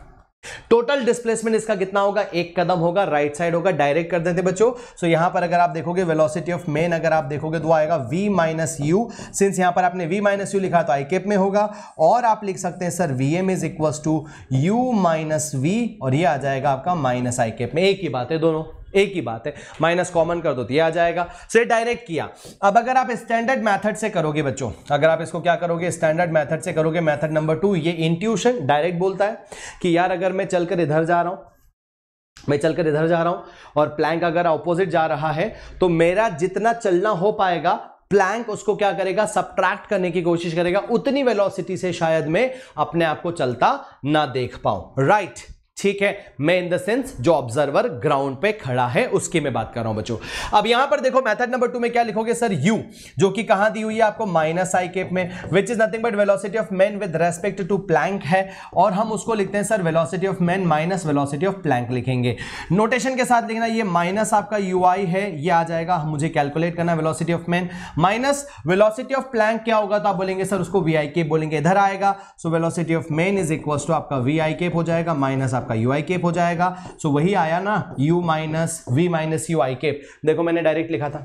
टोटल डिस्प्लेसमेंट इसका कितना होगा, 1 कदम होगा, राइट साइड होगा. डायरेक्ट कर देते बच्चों. सो यहां पर अगर आप देखोगे वेलोसिटी ऑफ मेन, अगर आप देखोगे तो आएगा v माइनस यू. सिंस यहां पर आपने v माइनस यू लिखा तो आई कैप में होगा, और आप लिख सकते हैं sir vm is equal to u minus v, और ये आ जाएगा आपका माइनस आई कैप में. एक ही बात है, दोनों एक ही बात है, माइनस कॉमन कर दो तो ये आ जाएगा. सो डायरेक्ट किया. अब अगर आप स्टैंडर्ड मेथड से करोगे बच्चों, अगर आप इसको क्या करोगे, स्टैंडर्ड मेथड से करोगे, मेथड नंबर 2, ये इंट्यूशन डायरेक्ट बोलता है कि यार अगर मैं चलकर इधर जा रहा हूं, और प्लैंक अगर ऑपोजिट जा रहा है, तो मेरा जितना चलना हो पाएगा, प्लैंक उसको क्या करेगा, सबट्रैक्ट करने की कोशिश करेगा. उतनी वेलोसिटी से शायद मैं अपने आप को चलता ना देख पाऊं. राइट. ठीक है. मैं इन द सेंस जो ऑब्जर्वर ग्राउंड पे खड़ा है उसकी मैं बात कर रहा हूं बच्चों. अब यहां पर देखो मेथड नंबर 2 में क्या लिखोगे सर, u, जो कि कहां दी हुई है आपको, माइनस आई कैप में, which is nothing but velocity of man with respect to plank है, और हम उसको लिखते हैं sir velocity of man minus velocity of plank लिखेंगे. नोटेशन के साथ लिखना, ये माइनस आपका ui है, ये आ जाएगा, मुझे कैलकुलेट करना velocity of man, minus velocity of Planck क्या होगा, तो आप बोलेंगे सर उसको vi कैप बोलेंगे, इधर आएगा. So velocity of man is equal to आपका vi कैप हो जाएगा, माइनस का ui कैप हो जाएगा. सो वही आया ना, u minus v minus ui cap. देखो मैंने डायरेक्ट लिखा था,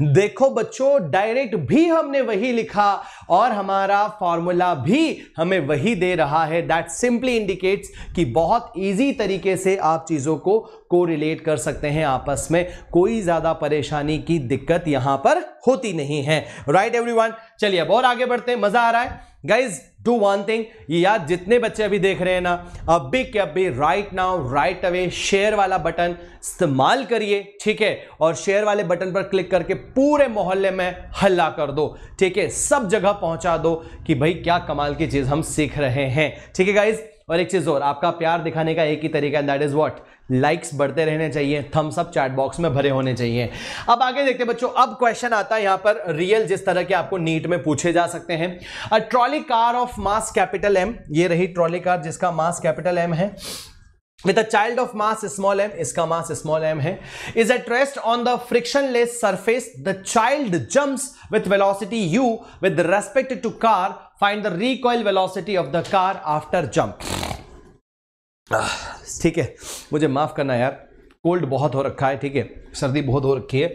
देखो बच्चों डायरेक्ट भी हमने वही लिखा, और हमारा फॉर्मूला भी हमें वही दे रहा है. दैट सिंपली इंडिकेट्स कि बहुत इजी तरीके से आप चीजों को कोरिलेट कर सकते हैं आपस में, कोई ज्यादा परेशानी की दिक्कत यहां पर होती नहीं है. Right everyone. चलिए अब और आगे बढ़ते हैं, मजा आ रहा है गाइज. डू वन थिंग, यार जितने बच्चे अभी देख रहे हैं ना, अभी के अभी right now right away share वाला बटन इस्तेमाल करिए. ठीक है. और शेयर वाले बटन पर क्लिक करके पूरे मोहल्ले में हल्ला कर दो. ठीक है. सब जगह पहुंचा दो कि भाई क्या कमाल की चीज हम सीख रहे हैं. ठीक है गाइज. और एक चीज और, आपका प्यार दिखाने का एक ही तरीका है, दैट इज व्हाट, लाइक्स बढ़ते रहने चाहिए, थम्स अप चैट बॉक्स में भरे होने चाहिए. अब आगे देखते हैं बच्चों. अब क्वेश्चन आता है यहां पर रियल, जिस तरह के आपको नीट में पूछे जा सकते हैं. A trolley car of mass capital M, ये रही ट्रॉली कार जिसका मास कैपिटल M है, with a child of mass small m, इसका मास small m है, is at rest on the frictionless surface, the child jumps with velocity u with respect to car, find the recoil velocity of the car after jump. ठीक है. मुझे माफ करना यार, कोल्ड बहुत हो रखा है. ठीक है. सर्दी बहुत हो रखी है.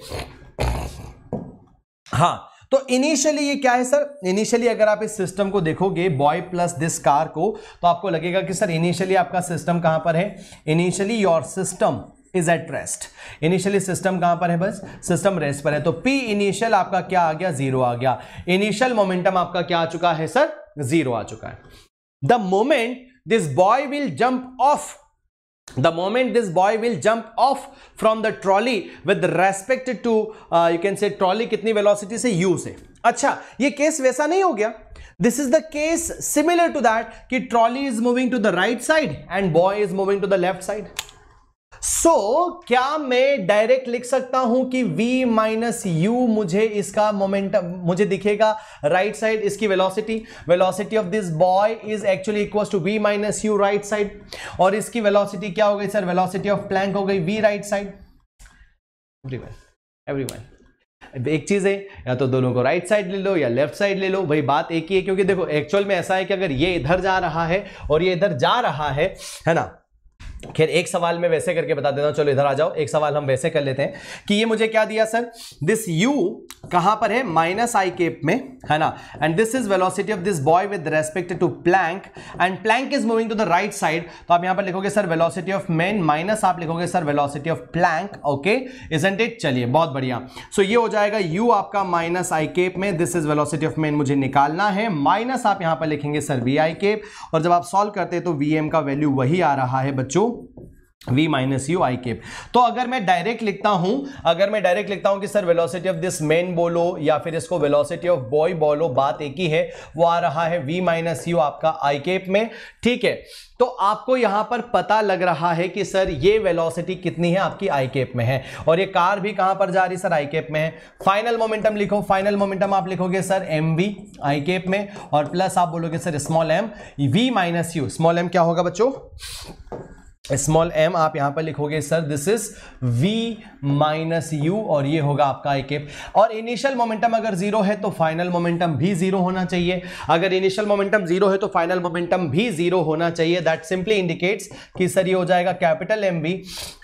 हाँ, तो इनिशियली ये क्या है सर, इनिशियली अगर आप इस सिस्टम को देखोगे बॉय प्लस दिस कार को, तो आपको लगेगा कि सर इनिशियली आपका सिस्टम कहां पर है, initially your system is at rest. Initially system कहां पर है, बस सिस्टम रेस्ट पर है. तो P इनिशियल आपका क्या आ गया, 0 आ गया. इनिशियल मोमेंटम आपका क्या आ चुका है सर, 0 आ चुका है. The moment this boy will jump of the moment this boy will jump off from the trolley with respect to you can say trolley कितनी velocity से u से। अच्छा, ये केस वैसा नहीं हो गया, this is the case similar to that कि trolley is moving to the right side and boy is moving to the left side। क्या मैं डायरेक्ट लिख सकता हूं कि v माइनस यू, मुझे इसका मोमेंटम मुझे दिखेगा राइट साइड, इसकी velocity of this boy is actually equal to v minus u right side, और इसकी वेलोसिटी क्या हो गई सर, वेलोसिटी ऑफ प्लैंक हो गई v राइट साइड। एवरीवन एक चीज है, या तो दोनों को राइट साइड ले लो या लेफ्ट साइड ले लो, भाई बात एक ही है, क्योंकि देखो एक्चुअल में ऐसा है कि अगर ये इधर जा रहा है और ये इधर जा रहा है ना। खैर एक सवाल मैं वैसे करके बता देता हूं, चलो इधर आ जाओ, एक सवाल हम वैसे कर लेते हैं कि ये मुझे क्या दिया सर, दिस u कहां पर है, माइनस आई केप में है ना, and this is velocity of this boy with respect to plank, and plank is moving to the right side, तो आप यहां पर लिखोगे sir velocity of man minus आप लिखोगे sir velocity of plank. Okay, isn't it? चलिए बहुत बढ़िया। सो ये हो जाएगा u आपका माइनस आई केप में, this is velocity of man मुझे निकालना है, माइनस आप यहां पर लिखेंगे सर वी आई केप, और जब आप सॉल्व करते हैं तो vm का वैल्यू वही आ रहा है बच्चों, v minus u I cap. तो अगर मैं डायरेक्ट लिखता हूं कि sir velocity of this man बोलो या फिर इसको वेलोसिटी ऑफ बॉय बोलो, बात एक ही है, वो आ रहा है v माइनस यू आपका आई केप में। ठीक है, तो आपको यहां पर पता लग रहा है कि सर ये वेलोसिटी कितनी है, आपकी आई केप में है, और ये कार भी कहां पर जा रही सर, आई केप में है। फाइनल मोमेंटम लिखो, फाइनल मोमेंटम आप लिखोगे सर mv आई केप में, और प्लस आप बोलोगे sir small m v minus you, small m क्या होगा बच्चों, स्मॉल m आप यहां पर लिखोगे sir this is v minus you, और ये होगा आपका आई केप। और इनिशियल मोमेंटम अगर जीरो है तो फाइनल मोमेंटम भी जीरो होना चाहिए, अगर इनिशियल मोमेंटम जीरो है तो फाइनल मोमेंटम भी जीरो होना चाहिए। दैट सिंपली इंडिकेट्स कि सर ये हो जाएगा कैपिटल mv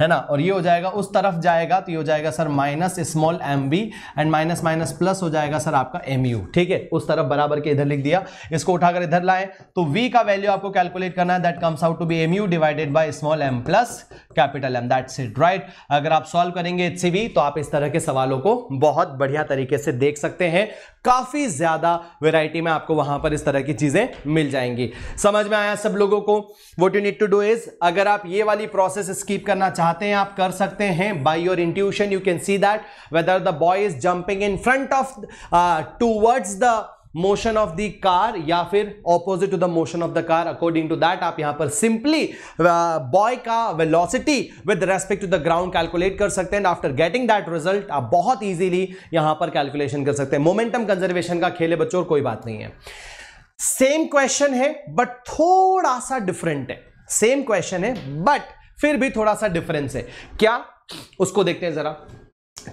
है ना, और ये हो जाएगा उस तरफ जाएगा तो ये हो जाएगा sir minus small mv, and minus minus plus हो जाएगा सर आपका mu। ठीक है, उस तरफ बराबर के इधर लिख दिया, इसको उठाकर इधर लाएं तो v का वैल्यू आपको कैलकुलेट करना है, that comes out to be mu divided by small m plus capital M, that's it right. अगर आप सॉल्व करेंगे HCV तो आप इस तरह के सवालों को बहुत बढ़िया तरीके से देख सकते हैं, काफी ज्यादा वैरायटी में आपको वहां पर इस तरह की चीजें मिल जाएंगी। समझ में आया सब लोगों को? What you need to do is, अगर आप ये वाली प्रोसेस स्किप करना चाहते हैं आप कर सकते हैं, by your intuition you can see that whether the boy is jumping in front of towards the motion of the car या फिर opposite to the motion of the car, according to that आप यहां पर सिंपली बॉय का velocity with respect to the ground calculate कर सकते हैं। आफ्टर गेटिंग दैट रिजल्ट आप बहुत इजीली यहां पर कैलकुलेशन कर सकते हैं। मोमेंटम कंजर्वेशन का खेल है बच्चों, और कोई बात नहीं है। सेम क्वेश्चन है बट थोड़ा सा डिफरेंट है, सेम क्वेश्चन है बट फिर भी थोड़ा सा डिफरेंस है। क्या, उसको देखते हैं जरा।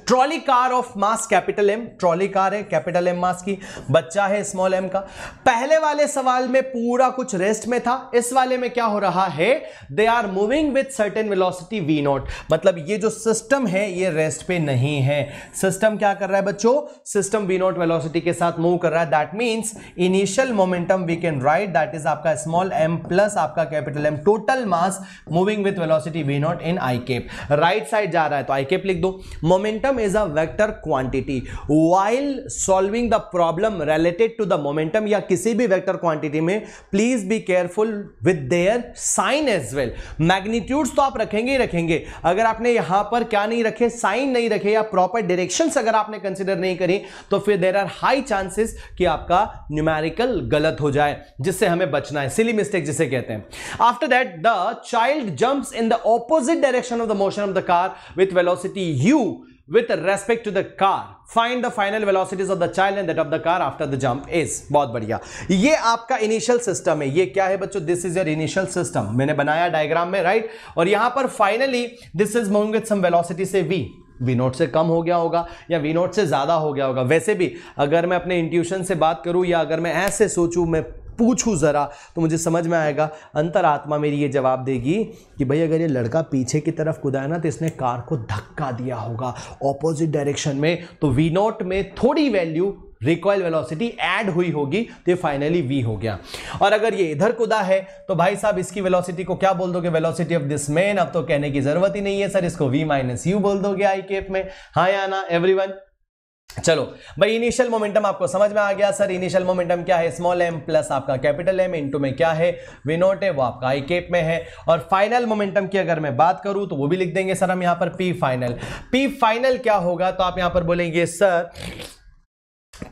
Trolley car of mass capital M, trolley car है कैपिटल M मास की, बच्चा है स्मॉल m का। पहले वाले सवाल में पूरा कुछ रेस्ट में था, इस वाले में क्या हो रहा है, they are moving with certain velocity v naught, मतलब ये जो सिस्टम है ये रेस्ट पे नहीं है। सिस्टम क्या कर रहा है बच्चों, सिस्टम v नॉट वेलोसिटी के साथ मूव कर रहा है। That means initial momentum we can write that is आपका स्मॉल m प्लस आपका capital M, total mass moving with velocity v naught in I cap. Right side जा रहा है तो आई केप लिख दो। Momentum is a vector quantity while solving the problem related to the momentum या किसी भी वेक्टर क्वांटिटी में please be careful with their sign as well। Magnitudes तो आप रखेंगे ही रखेंगे, अगर आपने यहां पर क्या नहीं रखे, साइन नहीं रखे या प्रॉपर डायरेक्शंस अगर आपने कंसीडर नहीं करी तो फिर देयर आर हाई चांसेस कि आपका न्यूमेरिकल गलत हो जाए, जिससे हमें बचना है, सिली मिस्टेक जिसे कहते हैं। After that the child jumps in the opposite direction of the motion of the car with velocity u with respect to the car, find the final velocities of the child and that of the car after the jump is। बहुत बढ़िया, ये आपका इनिशियल सिस्टम है। ये क्या है बच्चों, this is your initial system, मैंने बनाया डायग्राम में राइट, और यहां पर finally this is moving with some velocity से v नोट से कम हो गया होगा या v नोट से ज्यादा हो गया होगा। वैसे भी अगर मैं अपने इंट्यूशन से बात करूं या अगर मैं ऐसे सोचूं, मैं पूछूं जरा तो मुझे समझ में आएगा, अंतरात्मा मेरी ये जवाब देगी कि भाई अगर ये लड़का पीछे की तरफ कूदा है ना तो इसने कार को धक्का दिया होगा ऑपोजिट डायरेक्शन में, तो v नॉट में थोड़ी वैल्यू रिकॉइल वेलोसिटी ऐड हुई होगी तो ये फाइनली v हो गया। और अगर ये इधर कूदा है तो भाई साहब इसकी वेलोसिटी को क्या बोल दोगे, वेलोसिटी ऑफ दिस मैन। अब तो कहने की जरूरत ही नहीं है सर, इसको v माइनस यू बोल दोगे आई केप में। हाँ या ना एवरीवन? चलो भाई, इनिशियल मोमेंटम आपको समझ में आ गया सर। इनिशियल मोमेंटम क्या है, स्मॉल m प्लस आपका कैपिटल M इनटू में क्या है, v नॉट है, वो आपका आई केप में है। और फाइनल मोमेंटम की अगर मैं बात करूं तो वो भी लिख देंगे सर हम यहां पर p फाइनल। p फाइनल क्या होगा, तो आप यहां पर बोलेंगे sir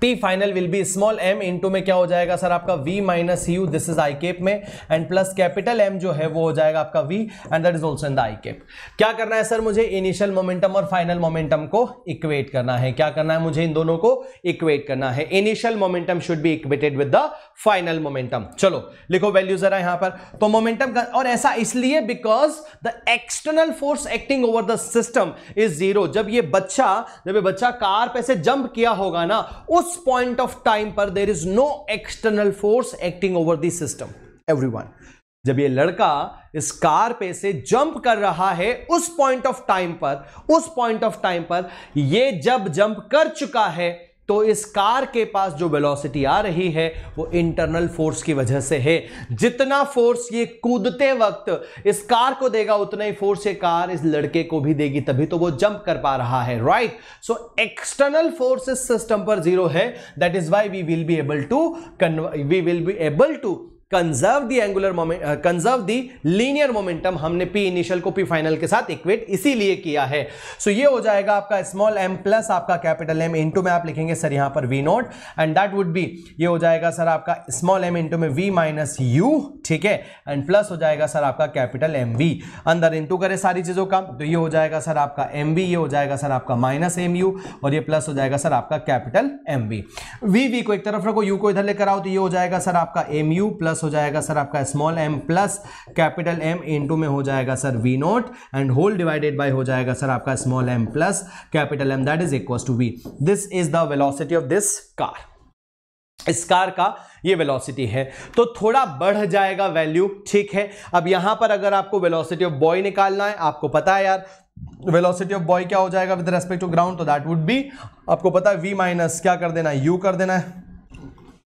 P final will be small m into में क्या हो जाएगा सर आपका v minus u, this is I cap में, एंड प्लस कैपिटल M जो है वो हो जाएगा आपका v, and that is also in the I cap. क्या करना है सर, मुझे इनिशियल मोमेंटम और फाइनल मोमेंटम को इक्वेट करना है। क्या करना है मुझे, इन दोनों को इक्वेट करना है। Initial momentum should be equated with the final momentum. चलो लिखो वैल्यू जरा यहां पर। तो मोमेंटम का, और ऐसा इसलिए because the external force acting over the system is zero. जब ये बच्चा कार पे से जंप किया होगा ना, उस पॉइंट ऑफ टाइम पर there is no external force acting over the system. Everyone, जब ये लड़का इस कार पे से जंप कर रहा है, उस पॉइंट ऑफ टाइम पर ये जब जंप कर चुका है, तो इस कार के पास जो वेलोसिटी आ रही है वो इंटरनल फोर्स की वजह से है। जितना फोर्स ये कूदते वक्त इस कार को देगा, उतना ही फोर्स ये कार इस लड़के को भी देगी, तभी तो वो जंप कर पा रहा है, राइट। सो एक्सटर्नल फोर्स इस सिस्टम पर जीरो है, that is why we will be able to conserve the angular moment, conserve the linear momentum. हमने P इनिशियल को P फाइनल के साथ इक्वेट इसीलिए किया है। सो ये हो जाएगा आपका स्मॉल m प्लस आपका कैपिटल M इनटू में आप लिखेंगे सर यहां पर v naught, and that would be, ये हो जाएगा सर आपका स्मॉल m इनटू में v माइनस u, ठीक है, एंड प्लस हो जाएगा सर आपका कैपिटल mv। अंदर इनटू करे सारी चीजों का, तो ये हो जाएगा सर आपका mv, ये हो जाएगा सर आपका माइनस mu, और ये प्लस हो जाएगा सर आपका कैपिटल mv। v को एक तरफ रखो, u को इधर लेकर आओ, तो ये हो जाएगा सर आपका mu प्लस हो जाएगा सर आपका small m plus capital M into में हो जाएगा sir v naught, and whole divided by हो जाएगा सर आपका small m plus capital M, that is equal to v। This is the velocity of this car. इस कार का ये वेलोसिटी है, तो थोड़ा बढ़ जाएगा वैल्यू, ठीक है। अब यहां पर अगर आपको वेलोसिटी ऑफ बॉय निकालना है, आपको पता है यार वेलोसिटी ऑफ बॉय क्या हो जाएगा विद रेस्पेक्ट टू ग्राउंड, तो दैट वुड बी, आपको पता है v माइनस क्या कर देना है, u कर देना है।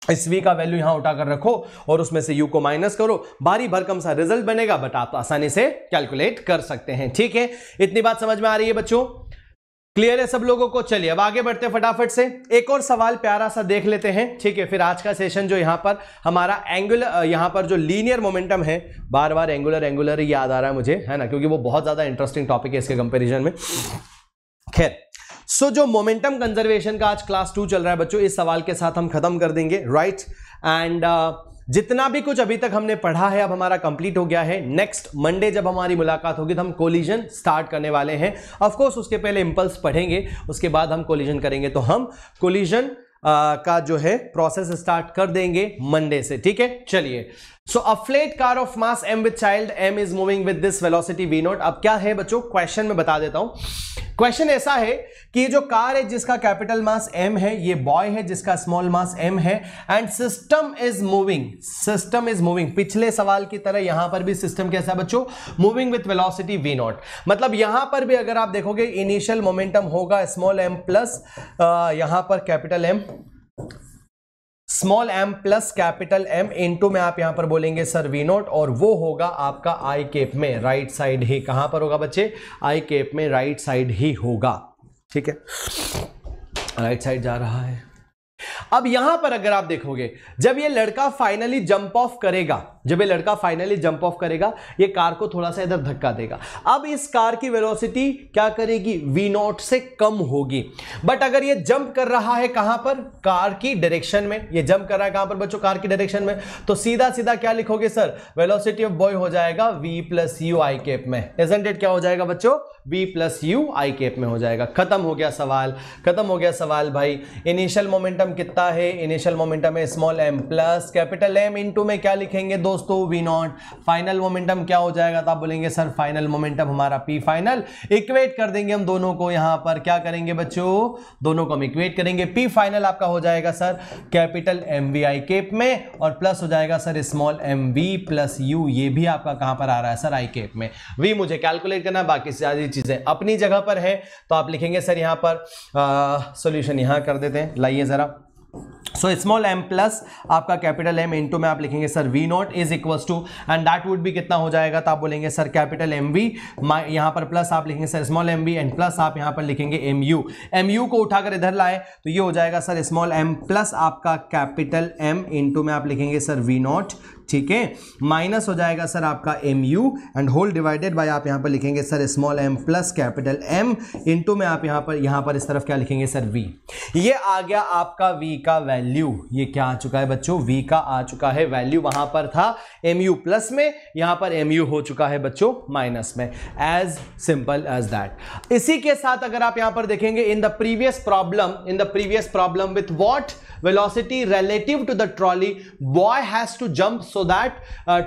इस v का वैल्यू यहां उठाकर रखो और उसमें से u को माइनस करो, भारी भरकम सा रिजल्ट बनेगा, बट आप आसानी से कैलकुलेट कर सकते हैं, ठीक है। इतनी बात समझ में आ रही है बच्चों, क्लियर है सब लोगों को। चलिए अब आगे बढ़ते हैं फटाफट से, एक और सवाल प्यारा सा देख लेते हैं, ठीक है। फिर आज का सेशन जो यहां पर हमारा एंगुलर, यहां पर जो लीनियर मोमेंटम है, बार बार एंगुलर ही याद आ रहा है मुझे, है ना, क्योंकि वो बहुत ज्यादा इंटरेस्टिंग टॉपिक है इसके कंपेरिजन में। खैर, सो जो मोमेंटम कंजर्वेशन का आज क्लास 2 चल रहा है बच्चों, इस सवाल के साथ हम खत्म कर देंगे, राइट। एंड जितना भी कुछ अभी तक हमने पढ़ा है अब हमारा कंप्लीट हो गया है। नेक्स्ट मंडे जब हमारी मुलाकात होगी तो हम कोलिजन स्टार्ट करने वाले हैं। ऑफ कोर्स उसके पहले इंपल्स पढ़ेंगे, उसके बाद हम कोलिजन करेंगे, तो हम कोलिजन का जो है प्रोसेस स्टार्ट कर देंगे मंडे से, ठीक है। चलिए, so a flat car of mass m with child m is moving with this velocity v nought. अब क्या है बच्चों, क्वेश्चन में बता देता हूं। क्वेश्चन ऐसा है कि ये जो कार है जिसका कैपिटल मास m है, ये बॉय है जिसका स्मॉल मास m है, एंड सिस्टम इज मूविंग। पिछले सवाल की तरह यहां पर भी सिस्टम कैसा बच्चों, moving with velocity v naught. मतलब यहां पर भी अगर आप देखोगे इनिशियल मोमेंटम होगा स्मॉल m प्लस यहां पर capital M, small m plus capital M into में आप यहां पर बोलेंगे सर v नॉट, और वो होगा आपका आई केप में राइट साइड ही। कहां पर होगा बच्चे, आई केप में राइट साइड ही होगा, ठीक है, राइट साइड जा रहा है। अब यहां पर अगर आप देखोगे जब ये लड़का फाइनली जंप ऑफ करेगा, ये कार को थोड़ा सा इधर धक्का देगा। अब इस कार की वेलोसिटी क्या करेगी, v नॉट से कम होगी। बट अगर ये जंप कर रहा है कहां पर, कार की डायरेक्शन में, ये जंप कर रहा है कहां पर बच्चों, कार की डायरेक्शन में, तो सीधा सीधा क्या लिखोगे सर, वेलोसिटी ऑफ बॉय हो जाएगा v plus u I cap में। इजंट इट, क्या हो जाएगा बच्चों, v plus u I cap में हो जाएगा। खत्म हो गया सवाल भाई। इनिशियल मोमेंटम कितना है, इनिशियल मोमेंटम है small m plus capital M into में क्या लिखेंगे दोस्तों, v नॉट। फाइनल मोमेंटम क्या हो जाएगा, तो आप बोलेंगे सर फाइनल मोमेंटम हमारा p फाइनल। इक्वेट कर देंगे हम दोनों को, यहां पर क्या करेंगे बच्चों, दोनों को हम इक्वेट करेंगे। p फाइनल आपका हो जाएगा सर कैपिटल mv आई केप में, और प्लस हो जाएगा sir small mv plus u, ये भी आपका कहां पर आ रहा है सर, आई केप में। v मुझे कैलकुलेट करना है, बाकी सारी चीजें अपनी जगह पर है, तो आप लिखेंगे सर यहां पर सॉल्यूशन यहां कर देते हैं। लाइए जरा, सो स्मॉल m प्लस आपका कैपिटल M इंटू में आप लिखेंगे sir V naught is equals to, and that would भी कितना हो जाएगा, तो आप बोलेंगे सर कैपिटल MV, यहाँ पर प्लस आप लिखेंगे sir small mv and plus आप यहाँ पर लिखेंगे mu को उठाकर इधर लाए तो ये हो जाएगा सर स्मॉल m प्लस आपका कैपिटल M इंटू में आप लिखेंगे सर V नॉट, ठीक है, माइनस हो जाएगा सर आपका mu and whole divided by आप यहाँ पर लिखेंगे sir small m plus capital M into में आप यहाँ पर इस तरफ क्या लिखेंगे सर V। ये आ गया आपका V का वैल्यू, ये क्या आ चुका है बच्चों, V का आ चुका है वैल्यू, वहां पर था mu प्लस में, यहां पर mu हो चुका है बच्चों माइनस में, एज सिंपल एज दैट। इसी के साथ अगर आप यहां पर देखेंगे in the previous problem with what velocity relative to the trolley boy has to jump so that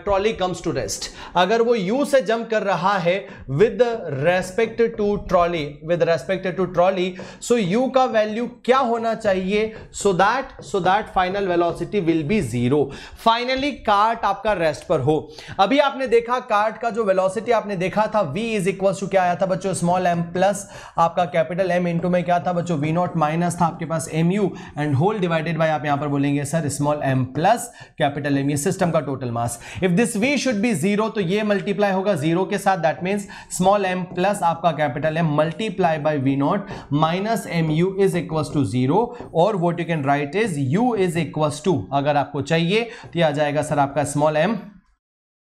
trolley comes to rest। अगर वो u से जंप कर रहा है with respect to trolley so u का वैल्यू क्या होना चाहिए, so that final velocity will be 0। Finally cart आपका रेस्ट पर हो। अभी आपने देखा कार्ट का जो वेलोसिटी आपने देखा था v इज इक्वल टू क्या आया था बच्चों, स्मॉल m प्लस आपका कैपिटल M इंटू में क्या था बच्चों, v नॉट माइनस था आपके पास mu and whole divided by आप यहां पर बोलेंगे sir small m plus capital M, ये सिस्टम का total mass. If this v should be 0 तो ये मल्टीप्लाई होगा 0 के साथ, that means small m plus आपका capital M multiply by v nought minus mu is equals to 0, और what you can write is u is equals to, अगर आपको चाहिए तो ये आ जाएगा सर आपका स्मॉल m,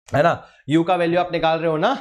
है ना, u का वैल्यू आप निकाल रहे हो ना,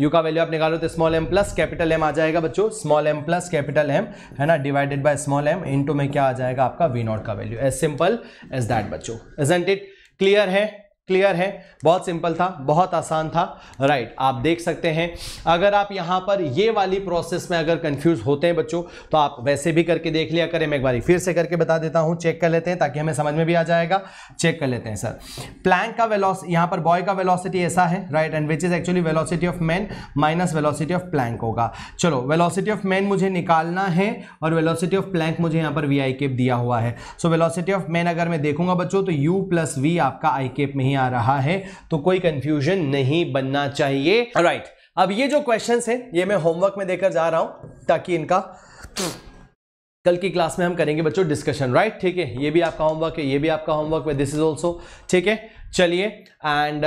u का वैल्यू आप निकालो तो small m plus capital M आ जाएगा बच्चों, small m plus capital M, है ना, divided by small m into में क्या आ जाएगा आपका v नॉट का value, as simple as that बच्चों। इजंट इट क्लियर है? क्लियर है, बहुत सिंपल था, बहुत आसान था, राइट। आप देख सकते हैं अगर आप यहां पर ये वाली प्रोसेस में अगर कंफ्यूज होते हैं बच्चों तो आप वैसे भी करके देख लिया करें। मैं एक बार फिर से करके बता देता हूं, चेक कर लेते हैं ताकि हमें समझ में भी आ जाएगा। चेक कर लेते हैं सर, प्लैंक का वेलोसिटी, यहां पर बॉय का वेलोसिटी ऐसा है, right, and which is actually velocity of man minus velocity of Planck होगा। चलो वेलोसिटी ऑफ मैन मुझे निकालना है और वेलोसिटी ऑफ प्लैंक मुझे यहां पर वी आई केप दिया हुआ है। सो वेलोसिटी ऑफ मैन अगर मैं देखूंगा बच्चों तो u प्लस वी आपका आई केप में ही आ रहा है, तो कोई कंफ्यूजन नहीं बनना चाहिए, राइट। अब ये जो क्वेश्चंस हैं ये मैं होमवर्क में देकर जा रहा हूं ताकि इनका कल की क्लास में हम करेंगे बच्चों डिस्कशन, राइट, ठीक है। ये भी आपका होमवर्क है, ये भी आपका होमवर्क है, दिस इज ऑल्सो, ठीक है। चलिए, and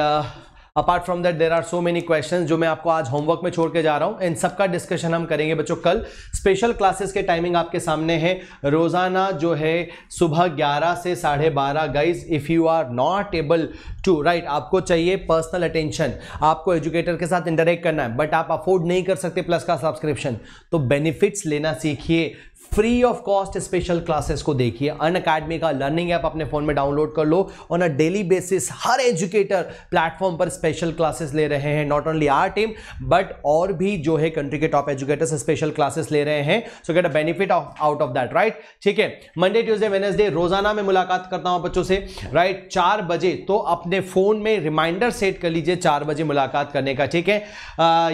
apart from that there are so many questions जो मैं आपको आज होमवर्क में छोड़ के जा रहा हूं, इन सबका डिस्कशन हम करेंगे बच्चों कल। स्पेशल क्लासेस के टाइमिंग आपके सामने है, रोजाना जो है सुबह 11 से 12:30। Guys if you are not able to, right, आपको चाहिए पर्सनल अटेंशन, आपको एजुकेटर के साथ इंटरेक्ट करना है, बट आप अफोर्ड नहीं कर सकते प्लस का सब्सक्रिप्शन, तो बेनिफिट्स लेना सीखिए। Free of cost special classes को देखिए, अनअकैडमी का लर्निंग ऐप अपने फोन में डाउनलोड कर लो। ऑन अ डेली बेसिस हर एजुकेटर प्लेटफॉर्म पर स्पेशल क्लासेस ले रहे हैं, not only our team but और भी जो है कंट्री के टॉप एजुकेटर्स स्पेशल क्लासेस ले रहे हैं। सो get a benefit out of that, right, ठीक है। मंडे ट्यूसडे वेडनेसडे रोजाना मैं मुलाकात करता हूं बच्चों से, राइट, 4 बजे। तो अपने फोन में रिमाइंडर सेट कर लीजिए 4 बजे मुलाकात करने का, ठीक है।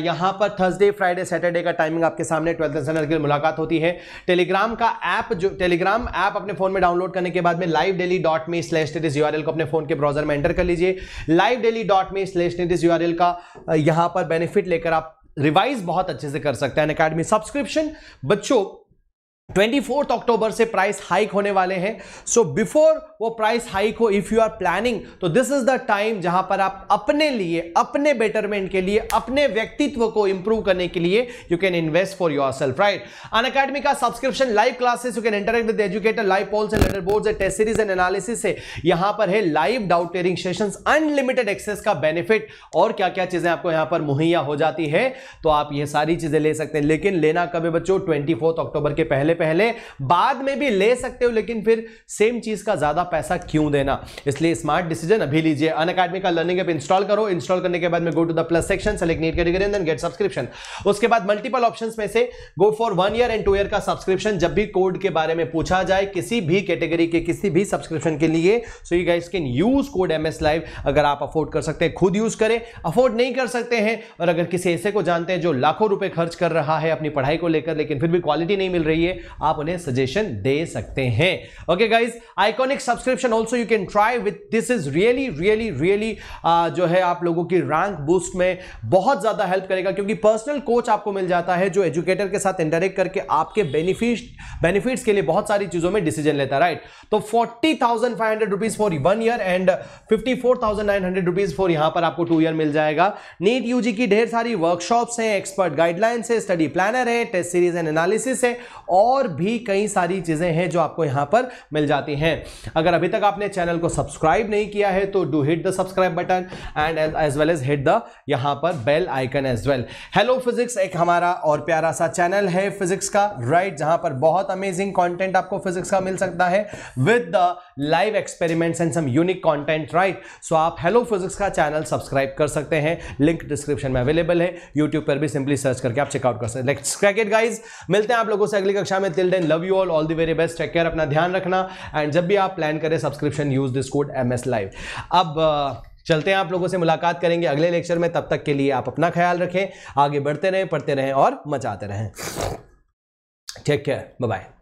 यहां पर थर्सडे फ्राइडे सैटरडे का टाइमिंग आपके सामने 12th स्टैंडर्ड की मुलाकात होती है। टेलीग्राम का ऐप, जो टेलीग्राम ऐप अपने फोन में डाउनलोड करने के बाद में livedaily.me/status URL को अपने फोन के ब्राउजर में एंटर कर लीजिए। livedaily.me/status URL का यहां पर बेनिफिट लेकर आप रिवाइज बहुत अच्छे से कर सकते हैं। अनअकैडमी सब्सक्रिप्शन बच्चों 24 अक्टूबर से प्राइस हाइक होने वाले हैं। सो बिफोर वो प्राइस हाइक हो, इफ यू आर प्लानिंग, तो दिस इज द टाइम जहां पर आप अपने लिए, अपने बेटरमेंट के लिए, अपने व्यक्तित्व को इंप्रूव करने के लिए you can invest for yourself, right. Unacademy का subscription, live classes, you can interact with educator, live polls and leaderboards, test series and analysis है। यहां पर है live doubt clearing sessions, unlimited access का बेनिफिट, और क्या क्या चीजें आपको यहां पर मुहैया हो जाती है, तो आप ये सारी चीजें ले सकते हैं। लेकिन लेना कब है बच्चों? 24 अक्टूबर के पहले, बाद में भी ले सकते हो, लेकिन फिर सेम चीज का ज्यादा पैसा क्यों देना, इसलिए स्मार्ट डिसीजन अभी लीजिए। अनअकैडमी का लर्निंग ऐप इंस्टॉल करो, इंस्टॉल करने के बाद में go to the plus section, select NEET category and then get subscription. उसके बाद मल्टीपल ऑप्शंस में से go for 1 year and 2 year का सब्सक्रिप्शन। जब भी कोड के बारे में पूछा जाए किसी भी कैटेगरी के किसी भी सब्सक्रिप्शन के लिए, so you guys can use code MS Live। अगर आप अफोर्ड कर सकते हैं खुद यूज करें, अफोर्ड नहीं कर सकते हैं और अगर किसी ऐसे को जानते हैं जो लाखों रुपए खर्च कर रहा है अपनी पढ़ाई को लेकर लेकिन फिर भी क्वालिटी नहीं मिल रही है, आप उन्हें सजेशन दे सकते हैं। Okay guys, iconic subscription also you can try with this is really really really जो है आप लोगों की रैंक बूस्ट में बहुत ज्यादा हेल्प करेगा, क्योंकि पर्सनल कोच आपको मिल जाता है जो एजुकेटर के साथ इंटरेक्ट करके आपके बेनिफिट्स के लिए बहुत सारी चीजों में डिसीजन लेता है, राइट। तो 40,500 rupees for 1 year and 54,900 rupees for यहां पर आपको 2 ईयर मिल जाएगा। नीट यूजी की ढेर सारी वर्कशॉप्स हैं, एक्सपर्ट गाइडलाइंस है, स्टडी प्लानर है, टेस्ट सीरीज एंड एनालिसिस है, और भी कई सारी चीजें हैं जो आपको यहां पर मिल जाती हैं। अगर अभी तक आपने चैनल को सब्सक्राइब नहीं किया है तो do hit the subscribe button and as well as hit the यहां पर bell icon as well. Hello physics एक हमारा और प्यारा सा चैनल है फिजिक्स का, राइट, जहां पर बहुत अमेजिंग कंटेंट आपको फिजिक्स का मिल सकता है with the live experiments and some unique content, right. So आप हेलो फिजिक्स का चैनल सब्सक्राइब कर सकते हैं, लिंक डिस्क्रिप्शन में अवेलेबल है, यूट्यूब पर भी सिंपली सर्च करके आप चेकआउट कर सकते हैं। लेट्स क्रैक इट गाइस, मिलते हैं आप लोगों से अगली कक्षा में। Till then love you all the very best, take care, अपना ध्यान रखना, एंड जब भी आप प्लान करें subscription use this code MS Live। अब चलते हैं, आप लोगों से मुलाकात करेंगे अगले लेक्चर में। तब तक के लिए आप अपना ख्याल रखें, आगे बढ़ते रहें, पढ़ते रहें और मचाते रहें। Take care, bye bye.